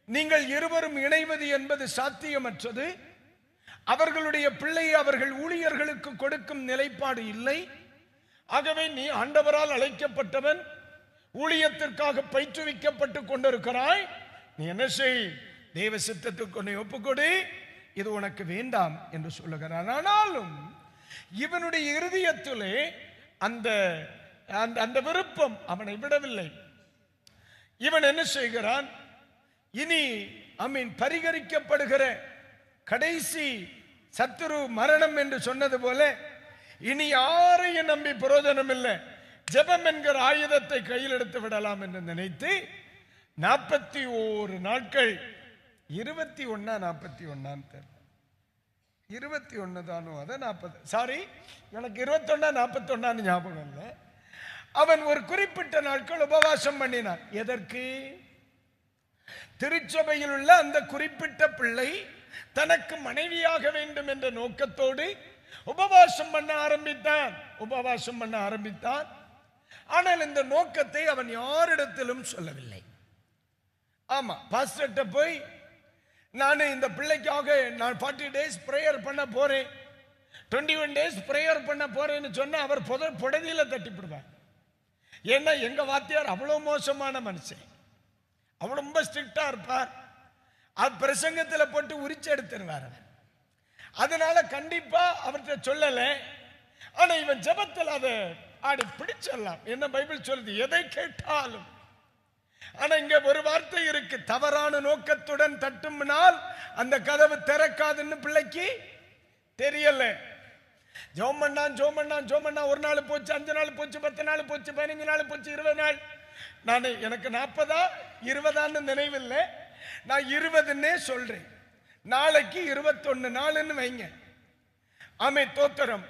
நீங்கள் இருவரும் இணைவது என்பது சாத்தியமற்றது. அவர்களுடைய பிள்ளையை அவர்கள் ஊழியர்களுக்கு கொடுக்கும் நிலைப்பாடு இல்லை. ஆகவே நீ ஆண்டவரால் அழைக்கப்பட்டவன், ஊழியத்திற்காக பயிற்றுவிக்கப்பட்டு கொண்டிருக்கிறாய். நீ என்ன செய்? தேவ சித்தத்துக்கு உன்னை ஒப்புக்கொடு, இது உனக்கு வேண்டாம் என்று சொல்லுகிறான். ஆனாலும் இவனுடைய இருதயத்திலே அந்த அந்த விருப்பம் அவனை விடவில்லை. இவன் என்ன செய்கிறான்? இனி பரிகரிக்கப்படுகிற கடைசி சத்துரு மரணம் என்று சொன்னது போல இனி யாரையும் நம்பி பிரயோஜனம் இல்லை, ஜெபம் என்கிற ஆயுதத்தை கையில் எடுத்து விடலாம் என்று நினைத்து 41 நாட்கள் 21 தானோ, அதை 40, சாரி, எனக்கு 21 ஞாபகம் இல்லை. அவன் ஒரு குறிப்பிட்ட நாட்கள் உபவாசம் பண்ணினான். எதற்கு? திருச்சபையில் உள்ள அந்த குறிப்பிட்ட பிள்ளை தனக்கு மனைவியாக வேண்டும் என்ற நோக்கத்தோடு உபவாசம் பண்ண ஆரம்பித்தான். ஆனால் இந்த நோக்கத்தை அவன் யாரிடத்திலும் சொல்லவில்லை. ஆமா, பாஸ்டர்ட்ட போய் நான் இந்த பிள்ளைக்காக நான் 40 days பிரேயர் பண்ண போறேன், 21 days பிரேயர் பண்ண போறேன்னு சொன்னா அவர் புடதியில தட்டிப்பிடுவார். ஏன்னா எங்க வாத்தியார் அவ்வளவு மோசமான மனுஷன், அவ்வளவு ரொம்ப ஸ்ட்ரிக்டா இருப்பார். அது பிரசங்கத்தில் போட்டு உரிச்சு எடுத்துருவார். அதனால கண்டிப்பா அவர்கிட்ட சொல்லல. ஆனா இவன் ஜெபத்தில் அதை ஆடி பிடிச்சிடலாம். என்ன பைபிள் சொல்லுது? எதை கேட்டாலும். ஆனா இங்க ஒரு வார்த்தை இருக்கு, தவறான நோக்கத்துடன் தட்டும்னால் அந்த கதவு திறக்காதுன்னு பிள்ளைக்கு தெரியல. ஜோம் பண்ணா ஒரு நாள் போச்சு, 5 நாள் போச்சு, 10 நாள் போச்சு, 15 நாள் போச்சு, 20 நாள். நான் எனக்கு 40 20 நினைவில்லை, நான் 20ன்னே சொல்றேன். நாளைக்கு 21 நாள்னு வைங்க. ஆமே, தோத்திரம்.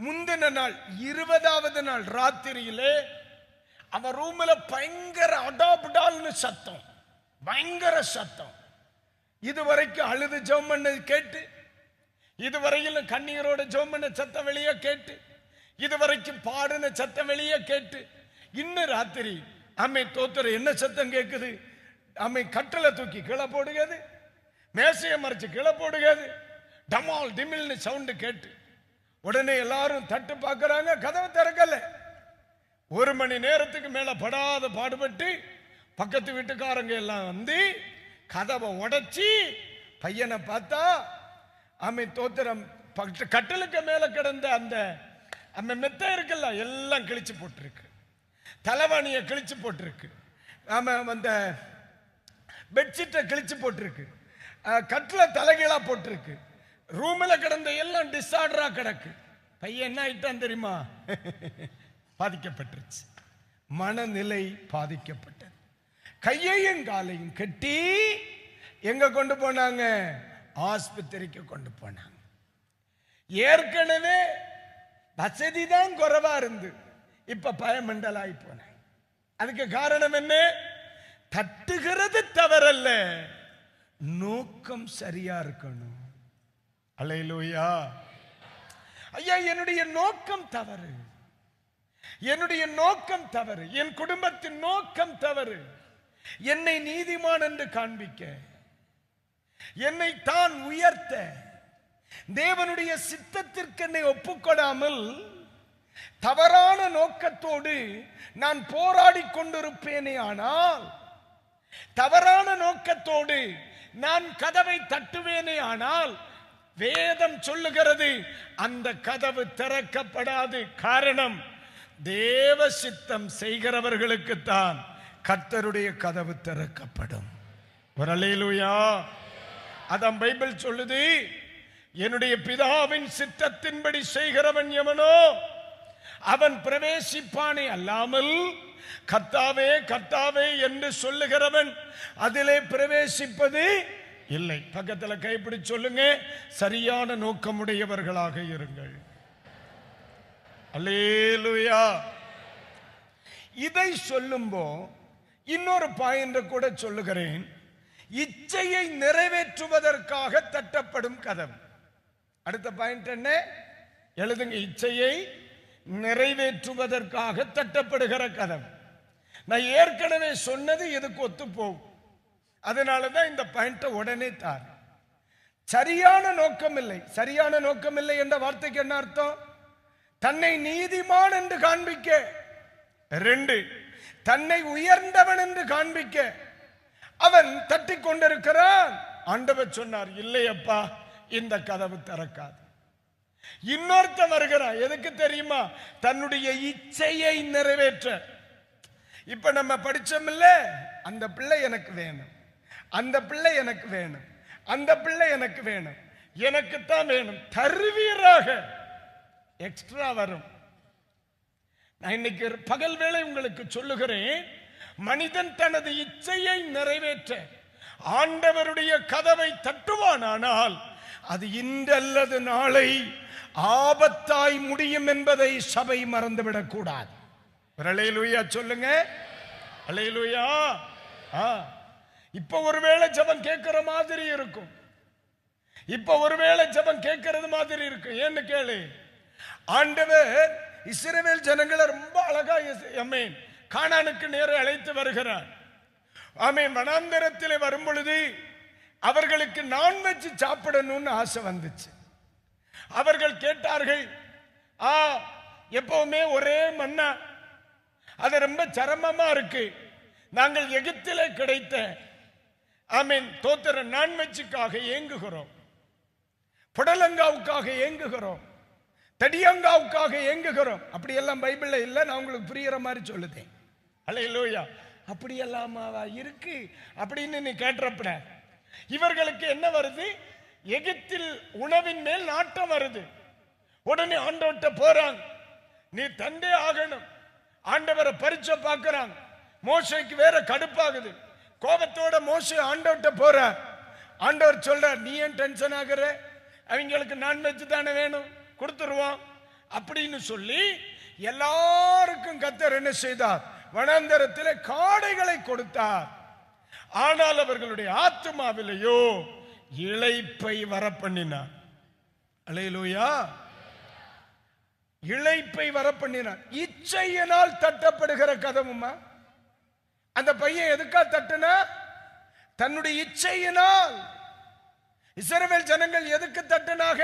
முந்தின நாள் 20வது நாள் ராத்திரியிலே அவன் ரூம்ல பயங்கர அடாபுடால்னு சத்தம், பயங்கர சத்தம். இதுவரைக்கும் அழுது ஜெபம் பண்ணது கேட்டு, இதுவரையில் கண்ணீரோட ஜெபம் பண்ண சத்தம் வெளியே கேட்டு, இதுவரைக்கும் பாடின சத்தம் வெளியே கேட்டு, இன்னும் ராத்திரி அம்மை தோத்திரம் என்ன சத்தம் கேட்குது? அம்மை கட்டளை தூக்கி கீழே போடுகிறது, மேசையை மறைச்சு கீழே போடுகிறது, டமால் டிமில்னு சவுண்டு கேட்டு உடனே எல்லாரும் தட்டு பார்க்கறாங்க. கதவை திறக்கல. 1 மணி நேரத்துக்கு மேல படாத பாடுபட்டு பக்கத்து வீட்டுக்காரங்க எல்லாம் வந்து கதவை உடைச்சி பையனை பார்த்தா அம்மை தோத்திரம் கட்டலுக்கு மேல கிடந்த அந்த அம்மை மெத்த இருக்குல்ல எல்லாம் கிழிச்சு போட்டிருக்கு, தலைவாணியை கிழிச்சு போட்டிருக்கு, அந்த பெட்ஷீட்டை கிழிச்சு போட்டிருக்கு, கட்டில தலைகீழா போட்டிருக்கு, ரூம்ல கிடந்த எல்லாம் டிஸார்டரா கிடக்கு. பையன் என்ன ஆயிட்டான் தெரியுமா? பாதிக்கப்பட்டுருச்சு, மனநிலை பாதிக்கப்பட்டது. கையையும் காலையும் கட்டி எங்க கொண்டு போனாங்க? ஆஸ்பத்திரிக்கு கொண்டு போனாங்க. ஏற்கனவே வசதி தான் குறைவா இருந்து இப்ப பயமண்டலாய் போன. அதுக்கு காரணம் என்ன? தட்டுகிறது தவறல்ல, நோக்கம் சரியா இருக்கணும். அல்லேலூயா. ஐயா, என்னுடைய நோக்கம் தவறு, என்னுடைய நோக்கம் தவறு, என் குடும்பத்தின் நோக்கம் தவறு. என்னை நீதிமான் என்று காண்பிக்க, என்னை தான் உயர்த்த, தேவனுடைய சித்தத்திற்கு என்னை ஒப்புக்கொடாமல் தவறான நோக்கத்தோடு நான் போராடி கொண்டிருப்பேனே ஆனால், தவறான நோக்கத்தோடு நான் கதவை தட்டுவேனே ஆனால், வேதம் சொல்லுகிறது அந்த கதவு திறக்கப்படாது. காரணம், தேவ சித்தம் செய்கிறவர்களுக்குத்தான் கர்த்தருடைய கதவு திறக்கப்படும். ஒரு அல்லேலூயா. அதான் பைபிள் சொல்லுது, என்னுடைய பிதாவின் சித்தத்தின்படி செய்கிறவன் எவனோ அவன் பிரவேசிப்பானே அல்லாமல், கர்த்தாவே கர்த்தாவே என்று சொல்லுகிறவன் அதிலே பிரவேசிப்பது இல்லை. பக்கத்தில் கைப்பிடி சொல்லுங்க, சரியான நோக்கமுடையவர்களாக இருங்கள். அல்லேலூயா. இதை சொல்லும்போ இன்னொரு பாயிண்ட் கூட சொல்லுகிறேன். இச்சையை நிறைவேற்றுவதற்காக தட்டப்படும் கதவு. அடுத்த பாயிண்ட் என்ன? எழுதுங்க. இச்சையை நிறைவேற்றுவதற்காக தட்டப்படுகிற கதவு. நான் ஏற்கனவே சொன்னது இதுக்கு ஒத்து போகும். அதனாலதான் இந்த பாயிண்ட உடனே தார். சரியான நோக்கம் இல்லை. சரியான நோக்கம் இல்லை என்ற வார்த்தைக்கு என்ன அர்த்தம்? தன்னை நீதிமான் என்று காண்பிக்க. 2, தன்னை உயர்ந்தவன் என்று காண்பிக்க அவன் தட்டி கொண்டிருக்கிறான். ஆண்டவர் சொன்னார், இல்லையப்பா, இந்த கதவு திறக்காது. இன்னொருத்த வருகிறான். எதுக்கு தெரியுமா? தன்னுடைய இச்சையை நிறைவேற்ற. இப்ப நம்ம படிச்சோம் இல்ல, அந்த பிள்ளை எனக்கு வேணும், அந்த பிள்ளை எனக்கு வேணும், அந்த பிள்ளை எனக்கு வேணும், எனக்குத்தான் வேணும். தருவீராக எக்ஸ்ட்ரா வரும். நான் இன்னைக்கு பகல் வேளை உங்களுக்கு சொல்லுகிறேன், மனிதன் தனது இச்சையை நிறைவேற்ற ஆண்டவருடைய கதவை தட்டுவானானால் அது இன்றல்லது நாளை ஆபத்தாய் முடியும் என்பதை சபை மறந்துவிடக் கூடாது. அல்லேலூயா சொல்லுங்க. அல்லேலூயா. இப்ப ஒருவேளை ஜெபம் கேட்கிற மாதிரி இருக்கும், இப்ப ஒருவேளை ஜெபம் கேட்கிறது மாதிரி இருக்கும். ஏன்னு கேளு, ஆண்டவர் இஸ்ரவேல் ஜனங்களை ரொம்ப அழகா கானானுக்கு நேர அழைத்து வருகிறார். வனாந்தரத்தில் வரும் பொழுது அவர்களுக்கு நான்வெஜ் சாப்பிடணும்னு ஆசை வந்துச்சு. அவர்கள் கேட்டார்கள், எப்பவுமே ஒரே மன்னா, அது ரொம்ப சிரமமா இருக்கு. நாங்கள் எகிப்திலே கிடைத்த தோத்திர நான்வெஜ்ஜுக்காக ஏங்குகிறோம், புடலங்காவுக்காக ஏங்குகிறோம், தடியங்காவுக்காக ஏங்குகிறோம். அப்படியெல்லாம் பைபிள்ல இல்ல, நான் உங்களுக்கு புரியுற மாதிரி சொல்லுதேன். அல்லேலூயா. அப்படியெல்லாமாவா இருக்கு அப்படின்னு நீ கேட்டப்பட இவர்களுக்கு என்ன வருது? எகிப்தில் உணவின் மேல் நாட்டம் வருது. உடனே ஆண்டவர்கிட்ட போறாங்க, நீ தந்தே ஆகணும். ஆண்டவரை பரிச்சை பார்க்கிறாங்க. மோசைக்கு வேற கடுப்பாகுது. கோபத்தோட மோசை ஆண்டவர்கிட்ட போற. ஆண்டவர் சொல்றார், நீ ஏன் டென்ஷன் ஆகுற? அவங்களுக்கு நான்வெஜ் தானே வேணும், கொடுத்துருவோம் அப்படின்னு சொல்லி எல்லாருக்கும் கர்த்தர் என்ன செய்தார்? வனாந்தரத்திலே காடைகளை கொடுத்தார். ஆனால் அவர்களுடைய ஆத்துமாவிலேயோ இளைப்பை வரப்பண்ணினார். அல்லேலூயா. இளைப்பை வரப்பண்ணினார். இச்சையினால் தட்டப்படுகிற கதவுமா? அந்த பையன் எதுக்கா தட்டுனா? தன்னுடைய இச்சையினால். இஸ்ரவேல் ஜனங்கள் எதுக்கு தட்டுனாக?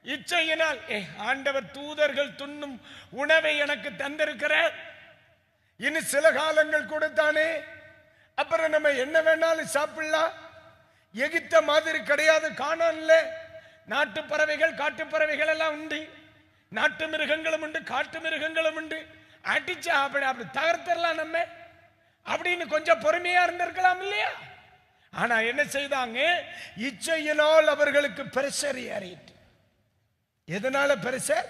இச்சையினால். ஆண்டவர் தூதர்கள் துண்ணும் உணவை எனக்கு தந்திருக்கிறார், இனி சில காலங்கள் கொடுத்தானே, அப்புறம் நம்ம என்ன வேணாலும் சாப்பிடலாம். எகிப்த மாதிரி கிடையாது. கானான்ல நாட்டு பறவைகள் காட்டு பறவைகள் எல்லாம் உண்டு, நாட்டு மிருகங்களும் உண்டு, காட்டு மிருகங்களும் உண்டு. அடிச்சு அப்படி தகர்த்தரலாம் நம்ம அப்படின்னு கொஞ்சம் பொறுமையா இருந்திருக்கலாம் இல்லையா? ஆனா என்ன செய்தாங்க? இச்சையினால் அவர்களுக்கு பிரஷர் ஏறிட்டு. எதனால பிரஷர்?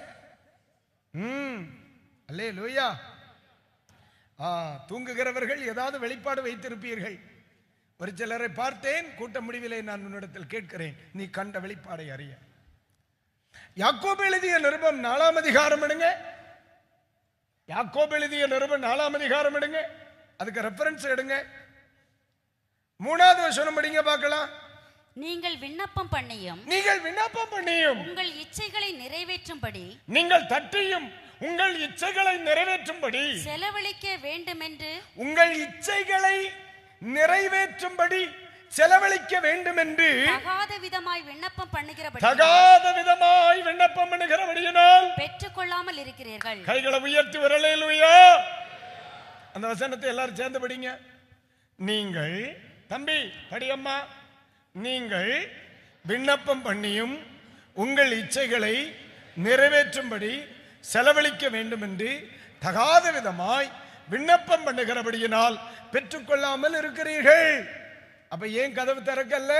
அல்லேலூயா. தூங்குகிறவர்கள் ஏதாவது வெளிப்பாடு வைத்திருப்பீர்கள். ஒரு சிலரை பார்த்தேன். கூட்ட முடிவிலே நான் உன்னிடத்தில் கேட்கிறேன், நீ கண்ட வெளிப்பாடை அறிய. யாக்கோபு எழுதிய நிருபம் 4ஆம் அதிகாரம் எடுங்க. யாக்கோபு எழுதிய நிருபம் 4ஆம் அதிகாரம் எடுங்க. அதுக்கு ரெஃபரன்ஸ் எடுங்க. 3வது வசனம் படிங்க பார்க்கலாம். நீங்கள் விண்ணப்பம் பண்ணியும் உங்கள் இச்சைகளை நிறைவேற்றும்படி நீங்கள் தட்டியும் உங்கள் இச்சைகளை நிறைவேற்றும்படி செலவழிக்க வேண்டுமென்று உங்கள் இச்சைகளை நிறைவேற்றும்படி செலவழிக்க வேண்டும் என்று தகாத விதமாய் விண்ணப்பம் பண்ணுகிறபடியினால் பெற்றுக்கொள்ளாமல் இருக்கிறீர்கள். கைகளை உயர்த்தி வரலேலூயா. அந்த வசனத்தை எல்லாரும் சேர்ந்து படிங்க. நீங்கள் தம்பி படியம்மா, நீங்கள் விண்ணப்பம் பண்ணியும் உங்கள் இச்சைகளை நிறைவேற்றும்படி செலவழிக்க வேண்டும் என்று தகாத விதமாய் விண்ணப்பம் பண்ணுகிறபடியினால் பெற்றுக்கொள்ளாமல் இருக்கிறீர்கள். அப்ப ஏன் கதவு திறக்கல்ல?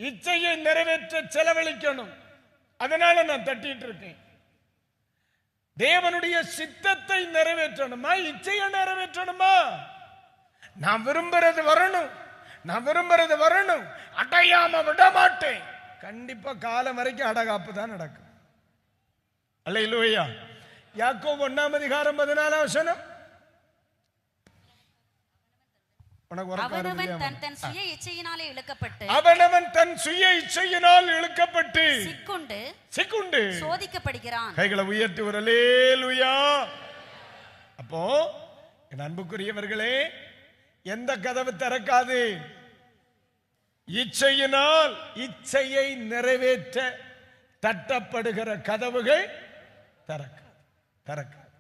இச்சையை நிறைவேற்ற செலவழிக்கணும். அதனால நான் தட்டிட்டு இருக்கேன். தேவனுடைய சித்தத்தை நிறைவேற்றணுமா, இச்சையை நிறைவேற்றணுமா? நான் விரும்புறது வரணும், அடையாம விட மாட்டேன். கண்டிப்பா காலம் வரைக்கும் அடகாப்பு தான் நடக்கும். அல்லேலூயா. யாக்கோபு 1ஆம் அதிகாரம் 14ஆம் வசனம். அவனவன் தன் சுய இச்சையினாலே இழுக்கப்பட்டு சிக்குண்டு சோதிக்கப்படுகிறான். கைகளை உயர்த்தி ஒரு அல்லேலூயா. அப்போ என் அன்புக்குரியவர்களே, எந்த கதவு திறக்காது? இச்சையினால் இச்சையை நிறைவேற்ற தட்டப்படுகிற கதவுகள் திறக்காது.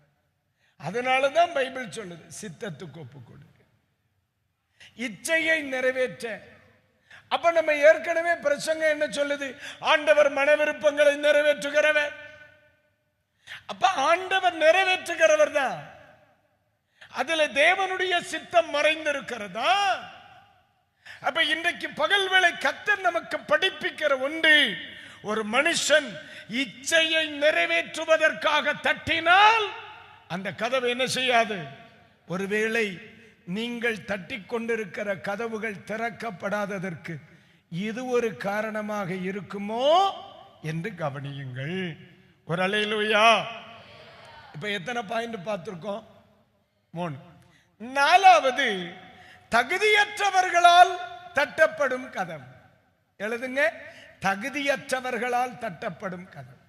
அதனாலதான் பைபிள் சொல்லுது, சித்தத்துக்கு ஒப்பு கொடு, இச்சையை நிறைவேற்ற. அப்ப நம்ம ஏற்கனவே பிரசங்கம் என்ன சொல்லுது? ஆண்டவர் மன விருப்பங்களை நிறைவேற்றுகிறவர். அப்ப ஆண்டவர் நிறைவேற்றுகிறவர் தான். அதுல தேவனுடைய சித்தம் மறைந்திருக்கிறதா? அப்ப இன்றைக்கு பகல் வேளை கர்த்தர் நமக்கு படிப்பிக்கிற ஒன்று, ஒரு மனுஷன் இச்சையை நிறைவேற்றுவதற்காக தட்டினால் அந்த கதவு என்ன செய்யாது? ஒருவேளை நீங்கள் தட்டி கொண்டிருக்கிற கதவுகள் திறக்கப்படாததற்கு இது ஒரு காரணமாக இருக்குமோ என்று கவனியுங்கள். ஒரு அல்லேலூயா. இப்ப எத்தனை பாயிண்ட் பார்த்திருக்கோம்? 3. 4வது, தகுதியற்றவர்களால் தட்டப்படும் கதவு. எழுதுங்க, தகுதியற்றவர்களால் தட்டப்படும் கதவு.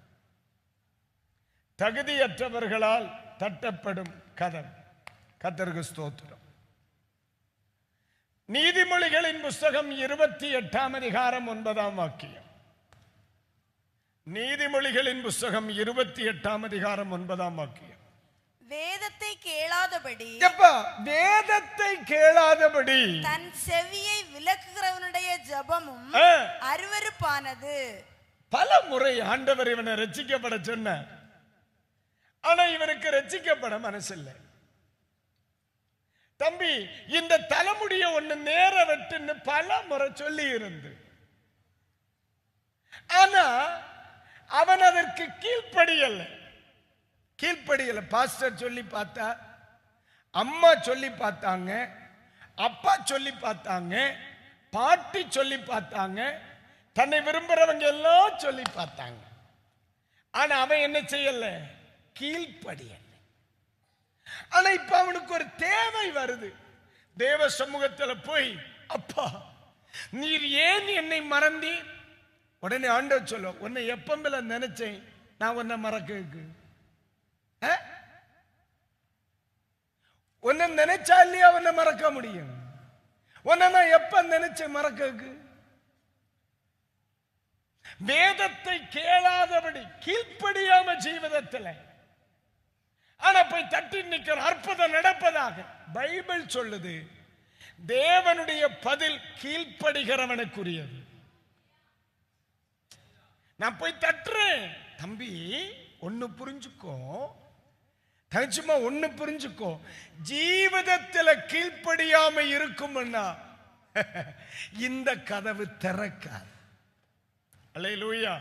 தகுதியற்றவர்களால் தட்டப்படும் கதவு. கர்த்தருக்கு ஸ்தோத்திரம். நீதிமொழிகளின் புஸ்தகம் 28ஆம் அதிகாரம் 9ஆம் வாக்கியம். நீதிமொழிகளின் புஸ்தகம் 28ஆம் அதிகாரம் 9ஆம் வாக்கியம். வேதத்தை கேளாதபடி தன் செவியை விலக்குகிறவனுடைய ஜெபமும் அருவருப்பானது. பல முறை ஆண்டவர் இவனை ரட்சிக்கப்பட சொன்னார். ஆனா இவனுக்கு ரட்சிக்கப்பட மனசில்லை. தம்பி, இந்த தலைமுடிய ஒண்ணு நேர வெட்டுன்னு பல முறை சொல்லி இருந்து, ஆனா அவன் அதற்கு கீழ்ப்படியல. பாஸ்டர் சொல்லி பார்த்தா, அம்மா சொல்லி பார்த்தாங்க, அப்பா சொல்லி பார்த்தாங்க, பாட்டி சொல்லி பார்த்தாங்க, தன்னை விரும்புறவங்க எல்லாம் சொல்லி பார்த்தாங்க. ஆனா அவன் என்ன செய்யல? கீழ்ப்படியல. ஆனா இப்ப அவனுக்கு ஒரு தேவை வருது. தேவ சமூகத்துல போய், அப்பா நீர் ஏன் என்னை மறந்தி? உடனே ஆண்டவர் சொல்ல, உன்னை எப்பம்பல நினைச்சேன், நான் உன்னை மறக்க. உன்னை நினைச்சா இல்லையா உன்னை மறக்க முடியும்? உன்னை நான் எப்ப நினைச்சேன் மறக்க? வேதத்தை கேளாதபடி கீழ்ப்படியாம ஜீவிதத்தில் ஆனா போய் தட்டி நிக்கிற அற்புதம் நடப்பதாக பைபிள் சொல்லுது. தேவனுடைய பதில் கீழ்ப்படுகிறவனுக்குரியது. நான் போய் தட்டுறேன். தம்பி ஒன்னு புரிஞ்சுக்கோ, தனிச்சுமா ஒன்னு புரிஞ்சுக்கோ, ஜீவிதத்தில் கீழ்ப்படியாம இருக்கும்னா இந்த கதவு திறக்காது. அல்லேலூயா.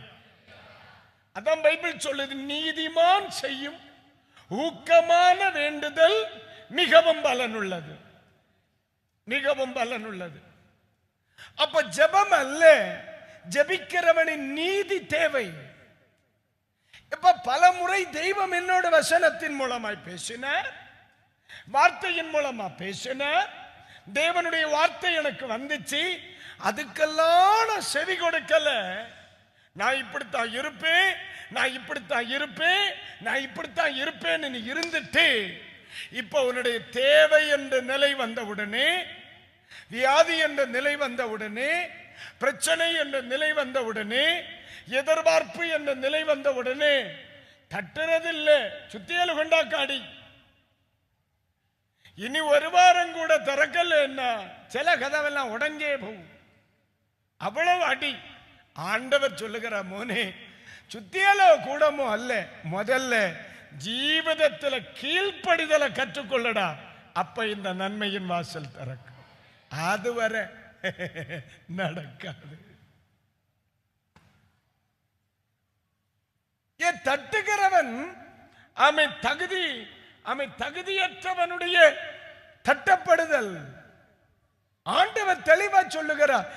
அதான் பைபிள் சொல்லுது, நீதிமான் செய்யும் ஊக்கமான வேண்டுதல் மிகவும் பலனுள்ளது. மிகவும் பலனுள்ளது. அப்ப ஜெபம் அல்ல, ஜெபிக்கிறவனின் நீதி தேவை. இப்ப பல முறை தெய்வம் என்னோட வசனத்தின் மூலமாய் பேசினார், வார்த்தையின் மூலமா பேசினார். தேவனுடைய வார்த்தை எனக்கு வந்துச்சு, அதுக்கெல்லாம் நான் செவி கொடுக்கல. நான் இப்படித்தான் இருப்பேன், நான் இப்படித்தான் இருப்பேன், நான் இப்படித்தான் இருப்பேன்னு இருந்துட்டு இப்ப உன்னுடைய தேவை என்ற நிலை வந்தவுடனே, வியாதி என்ற நிலை வந்தவுடனே, பிரச்சனை என்ற நிலை வந்தவுடனே, எதிர்பார்ப்பு என்ற நிலை வந்தவுடனே தட்டுறதில்லை, சுத்தியல் கொண்டாக்காடி. இனி ஒரு வாரம் கூட திறக்கல என்ன, சில கதவெல்லாம் உடஞ்சே போகும், அவ்வளவு அடி. ஆண்டவர் சொல்லுகிற, மோனே சுத்தியலோ கூடமோ அல்ல, முதல்ல ஜீவிதத்துல கீழ்ப்படிதலை கற்றுக்கொள்ளடா, அப்ப இந்த நன்மையின் வாசல் திறக்கும். அதுவரை நடக்காது. தட்டுகிறவன் அவன் தகுதியற்றவனுடைய தட்டப்படுதல். ஆண்டவர் தெளிவா சொல்லுகிறார்,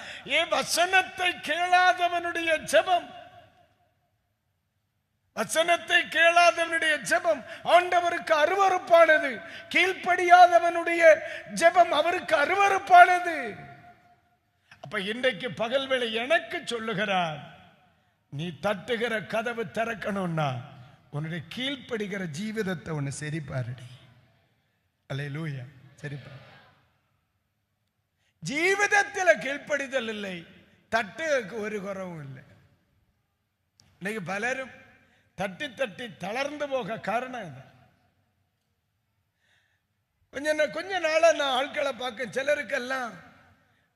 வசனத்தை கேளாதவனுடைய ஜெபம், வசனத்தை கேளாதவனுடைய ஜெபம் ஆண்டவருக்கு அருவருப்பானது, கீழ்ப்படியாதவனுடைய ஜெபம் அவருக்கு அருவருப்பானது. அப்ப இன்றைக்கு பகல் வேளை எனக்கு சொல்லுகிறார், நீ தட்டுகிற கதவு திறக்கணும்னா உன்னுடைய கீழ்ப்படுகிற ஜீவிதத்தை ஒன்னு சரிபாருடி. அல்லேலூயா, சரிபாரு. ஜீவிதத்தில் கீழ்ப்படிதல் இல்லை, தட்டுக்கு ஒரு குறவும் இல்லை. இன்னைக்கு பலரும் தட்டி தட்டி தளர்ந்து போக காரணம் கொஞ்ச நாளா நான் ஆட்களை பார்க்க, சிலருக்கெல்லாம்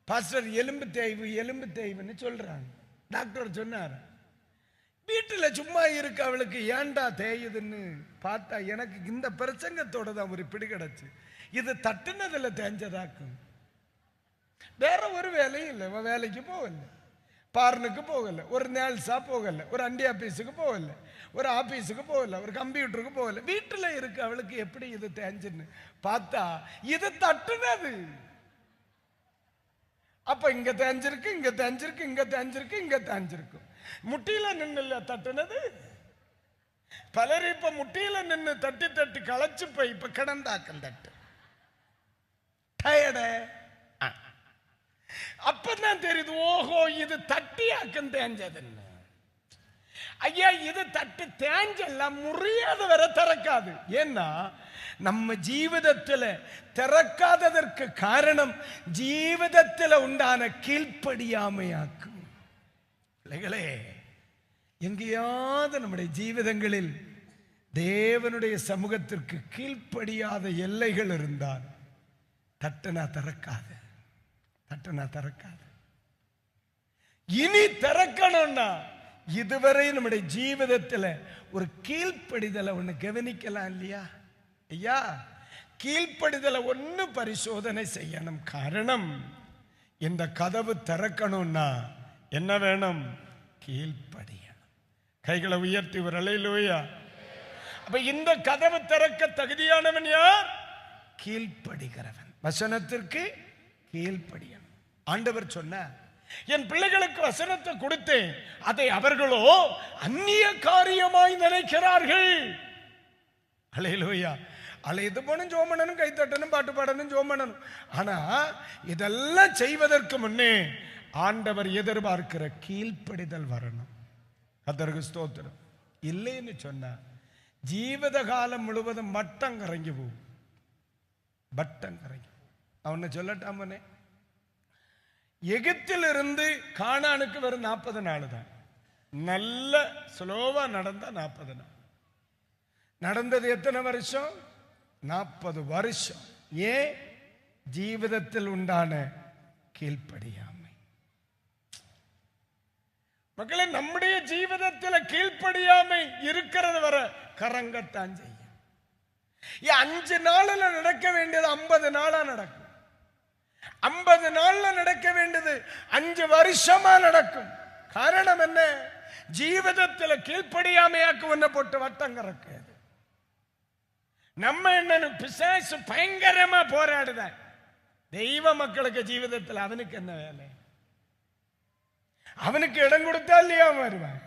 பாஸ்டர் எலும்பு தேய்வுன்னு சொல்றாங்க. டாக்டர் சொன்னார், வீட்டில் சும்மா இருக்க அவளுக்கு ஏண்டா தேயுதுன்னு பார்த்தா எனக்கு இந்த பிரசங்கத்தோட தான் ஒரு பிடி கிடச்சு. இது தட்டுனதுல தேஞ்சதாக்கும், வேற ஒரு வேலையும் இல்லை. வேலைக்கு போகல, பார்னுக்கு போகல, ஒரு நேல்ஸா போகல, ஒரு அண்டி ஆபீஸுக்கு போகல, ஒரு ஆபீஸுக்கு போகல, ஒரு கம்ப்யூட்டருக்கு போகல, வீட்டில் இருக்கு. அவளுக்கு எப்படி இது தேஞ்சுன்னு பார்த்தா இது தட்டுனது. அப்ப இங்க தேஞ்சிருக்கு, இங்க தேஞ்சிருக்கு, இங்க தேஞ்சிருக்கு, இங்க தேஞ்சிருக்கு. முட்டியில நின்று தட்டுனது. பலர் இப்ப முட்டியில நின்று தட்டி தட்டி களைச்சு போய் இப்ப கிடந்தாக்கம் தட்டு டயர்ட. அப்பதான் தெரியுது, ஓஹோ இது தட்டியாக்கம் தேஞ்சதுன்னு. ஐயா, இது தட்டு தேஞ்செல்லாம் முறியாத வர திறக்காது. ஏன்னா நம்ம ஜீவிதத்தில் திறக்காததற்கு காரணம் ஜீவிதத்தில் உண்டான கீழ்ப்படியாமையாக்கும். பிள்ளைகளே, எங்கேயாவது நம்முடைய ஜீவிதங்களில் தேவனுடைய சமூகத்திற்கு கீழ்ப்படியாத எல்லைகள் இருந்தால் தட்டுனா திறக்காது. இனி திறக்கணும்னா இதுவரை நம்முடைய ஜீவிதத்தில் ஒரு கீழ்ப்படிதலை ஒன்று கவனிக்கலாம் இல்லையா? ஐயா, கீழ்ப்படிதலை ஒன்று பரிசோதனை செய்யணும். காரணம், இந்த கதவு திறக்கணும்னா என்ன வேணும்? கீழ்ப்படியணும். கைகளை உயர்த்தி ஒரு அல்லேலூயா. அப்ப இந்த கதவு திறக்க தகுதியானவன் யார்? கீழ்ப்படுகிறவன், வசனத்திற்கு கீழ்ப்படியணும். ஆண்டவர் சொன்னார், என் பிள்ளைகளுக்கு வசனத்தை கொடுத்தேன், அதை அவர்களோ அந்நிய காரியமாய் நினைக்கிறார்கள். அல்லேலூயா. அலைது போனும் ஜோமனனும் கைத்தட்டனும் பாட்டு பாடணும் ஜோமனனும். ஆனா இதெல்லாம் செய்வதற்கு முன்னே ஆண்டவர் எதிர்பார்க்கிற கீழ்ப்படிதல் வரணும். கர்த்தருக்கு ஸ்தோத்திரம். இல்லைன்னு சொன்னா ஜீவித காலம் முழுவதும் மட்டம் கறங்கி போகும். பட்டம் கறங்கி. அவனை சொல்லட்டாமனே, எகிப்தில் இருந்து கானானுக்கு வெறும் 40 நாள் தான். நல்ல ஸ்லோவா நடந்தா 40 நாள். நடந்தது எத்தனை வருஷம்? 40 வருஷம். ஏன்? ஜீவிதத்தில் உண்டான கீழ்ப்படியாமை. மக்களே, நம்முடைய ஜீவிதத்தில் கீழ்ப்படியாமை இருக்கிறது வர கரங்கத்தான் செய்யும். 5 நாள்ல நடக்க வேண்டியது 50 நாளா நடக்கும். 50 நாள்ல நடக்க வேண்டியது 5 வருஷமா நடக்கும். காரணம் என்ன? ஜீவிதத்தில் கீழ்ப்படியாமையாக்கு ஒன்ன போட்டு வட்டம் கறக்குது. நம்ம என்ன, பிசாசு பயங்கரமா போராடுத. தெய்வ மக்களுக்கு ஜீவிதத்தில் அவனுக்கு என்ன வேலை? அவனுக்கு இடம் கொடுத்தா இல்லையா வருவான்.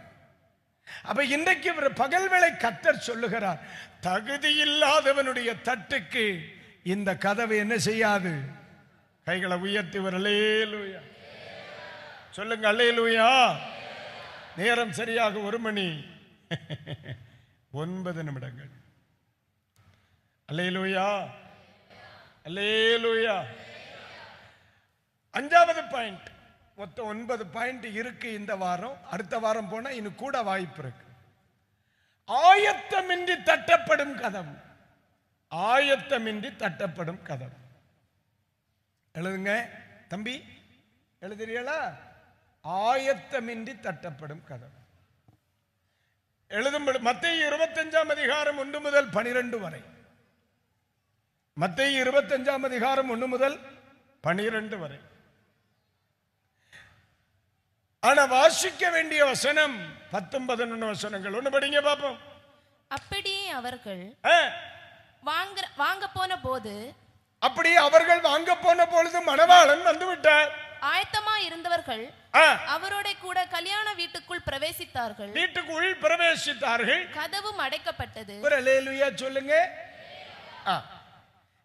அப்ப இன்றைக்கு பகல் வேளை கர்த்தர் சொல்லுகிறார், தகுதி இல்லாதவனுடைய தட்டுக்கு இந்த கதவை என்ன செய்யாது. கைகளை உயர்த்தி ஒரு அல்லேலூயா சொல்லுங்க, அல்லேலூயா. நேரம் சரியாக 1:09. அல்லேலூயா, அல்லேலூயா. 5வது பாயிண்ட். மொத்தம் 9 பாயிண்ட் இருக்கு இந்த வாரம். அடுத்த வாரம் போனா இன்னும் கூட வாய்ப்பு இருக்கு. ஆயத்தமின்றி தட்டப்படும் கதவு. ஆயத்தமின்றி தட்டப்படும் கதவு. எழுதுங்க தம்பி, எழுதுறீங்களா? ஆயத்தமின்றி தட்டப்படும் கதவு. எழுதும் மத்தேயு 25ஆம் அதிகாரம் 1 முதல் 12 வரை. மத்தேயு 25ஆம் அதிகாரம் 1 முதல் 12 வரை. ஆனா வாசிக்க வேண்டிய வசனம் 10-11 வசனங்கள். ஒண்ணு படிங்க பாப்போம். அப்படியே அவர்கள் வாங்க போன போது, அப்படியே அவர்கள் வாங்க போன பொழுது மணவாளன் வந்து விட்டார். ஆயத்தமா இருந்தவர்கள் அவரோட கூட கல்யாண வீட்டுக்குள் பிரவேசித்தார்கள். வீட்டுக்குள் பிரவேசித்தார்கள். கதவும் அடைக்கப்பட்டது. ஒரு அல்லேலூயா சொல்லுங்க.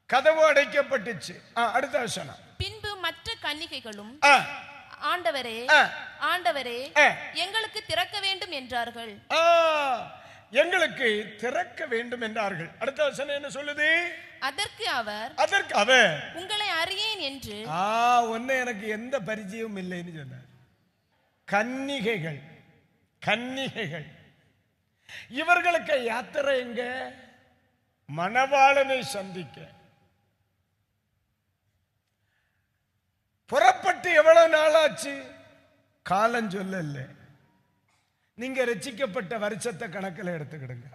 கதவு அடைக்கப்பட்டுச்சு. அடுத்த வசனம். பின்பு மற்ற கன்னிகைகளும் ஆண்டவரே ஆண்டவரே எங்களுக்கு திறக்க வேண்டும் என்றார்கள். எங்களுக்கு திறக்க வேண்டும் என்றார்கள். அடுத்த வசனம் என்ன சொல்லுது? அதற்கு அவர் உங்களை அறியேன் என்று. ஒன்னு எனக்கு எந்த பரிச்சயமும் இல்லைன்னு சொன்னார். கன்னிகைகள், கன்னிகைகள் இவர்களுக்கு யாத்திரை எங்க? மணவாளனை சந்திக்க. புறப்பட்டு எவ்வளவு நாளாச்சு? காலம் சொல்லல. நீங்க ரட்சிக்கப்பட்ட வருஷத்தை கணக்கில் எடுத்துக்கிடுங்க.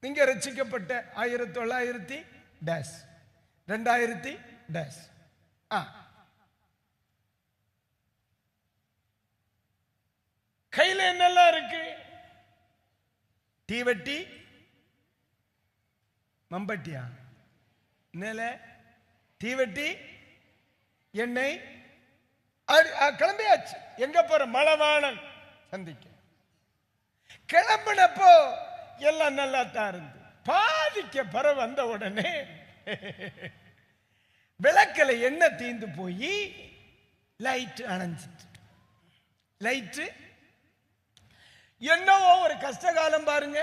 நீங்க ரட்சிக்கப்பட்ட 1900 டேஷ் 2000 டேஷ். கையில என்னெல்லாம் இருக்கு? தீவட்டி, மம்பட்டியா? என்னல தீவட்டி, எண்ணெய். கிளம்பியாச்சு. எங்க போற? மணவாளன் சந்திக்க. கிளம்பினப்போ எல்லாம் நல்லா தான் இருந்து, பாதிக்க பற வந்த உடனே விளக்கல எண்ணெய் தீந்து போய் லைட் அணைஞ்சிட்டு. லைட்டு என்னவோ ஒரு கஷ்டகாலம் பாருங்க.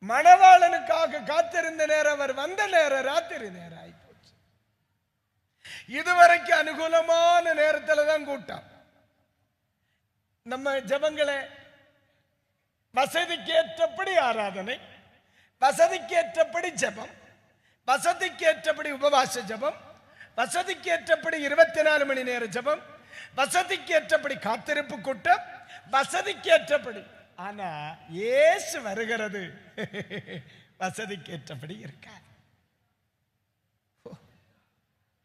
மணவாளனுக்காக காத்திருந்த நேரம், அவர் வந்த நேரம் ராத்திரி நேரம் ஆகி போச்சு. இதுவரைக்கும் அனுகூலமான நேரத்தில் தான் கூட்டம். நம்ம ஜபங்களை வசதிக்கேற்றபடி ஆராதனை, வசதிக்கேற்றபடி ஜபம், வசதிக்கேற்றபடி உபவாச ஜபம், வசதிக்கேற்றபடி 24 மணி நேர ஜபம், வசதிக்கேற்றபடி காத்திருப்பு கூட்டம், வசதிக்கேற்றபடி. ஆனா இயேசு வருகிறது வசதிக்கேற்றபடி இருக்காது.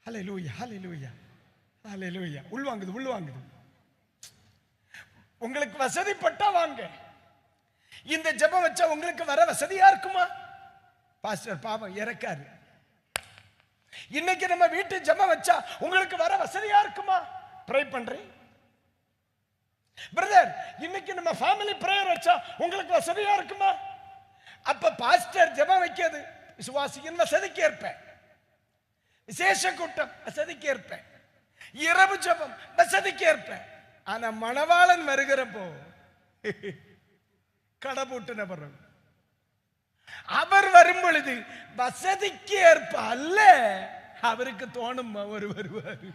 ஹல்லேலூயா, ஹல்லேலூயா, ஹல்லேலூயா. உள்வாங்குது, உள்வாங்குது. உங்களுக்கு வசதிப்பட்டா வாங்க. இந்த ஜெபம் வச்சா உங்களுக்கு வர வசதியா இருக்குமா? பாஸ்டர் பாவம் இறக்காரு. இன்னைக்கு நம்ம வீட்டு ஜெபம் வச்சா உங்களுக்கு வர வசதியா இருக்குமா? ப்ரே பண்றேன் பிரதர். இன்னைக்கு நம்ம ஃபேமிலி பிரேயர் வச்சா உங்களுக்கு வசதியா இருக்குமா? அப்ப பாஸ்டர் ஜெபம் வைக்கிறது விசுவாசியின் வசதிக்கு ஏற்ப, விசேஷ கூட்டம் வசதிக்கு ஏற்ப, இரவு ஜெபம் வசதிக்கு ஏற்ப. ஆனா மணவாளன் வருகிறப்போ கடபூட்டு நபர் அவர் வரும் பொழுது வசதிக்கு ஏற்ப அல்ல, அவருக்கு தோணும் அவர் வருவார்.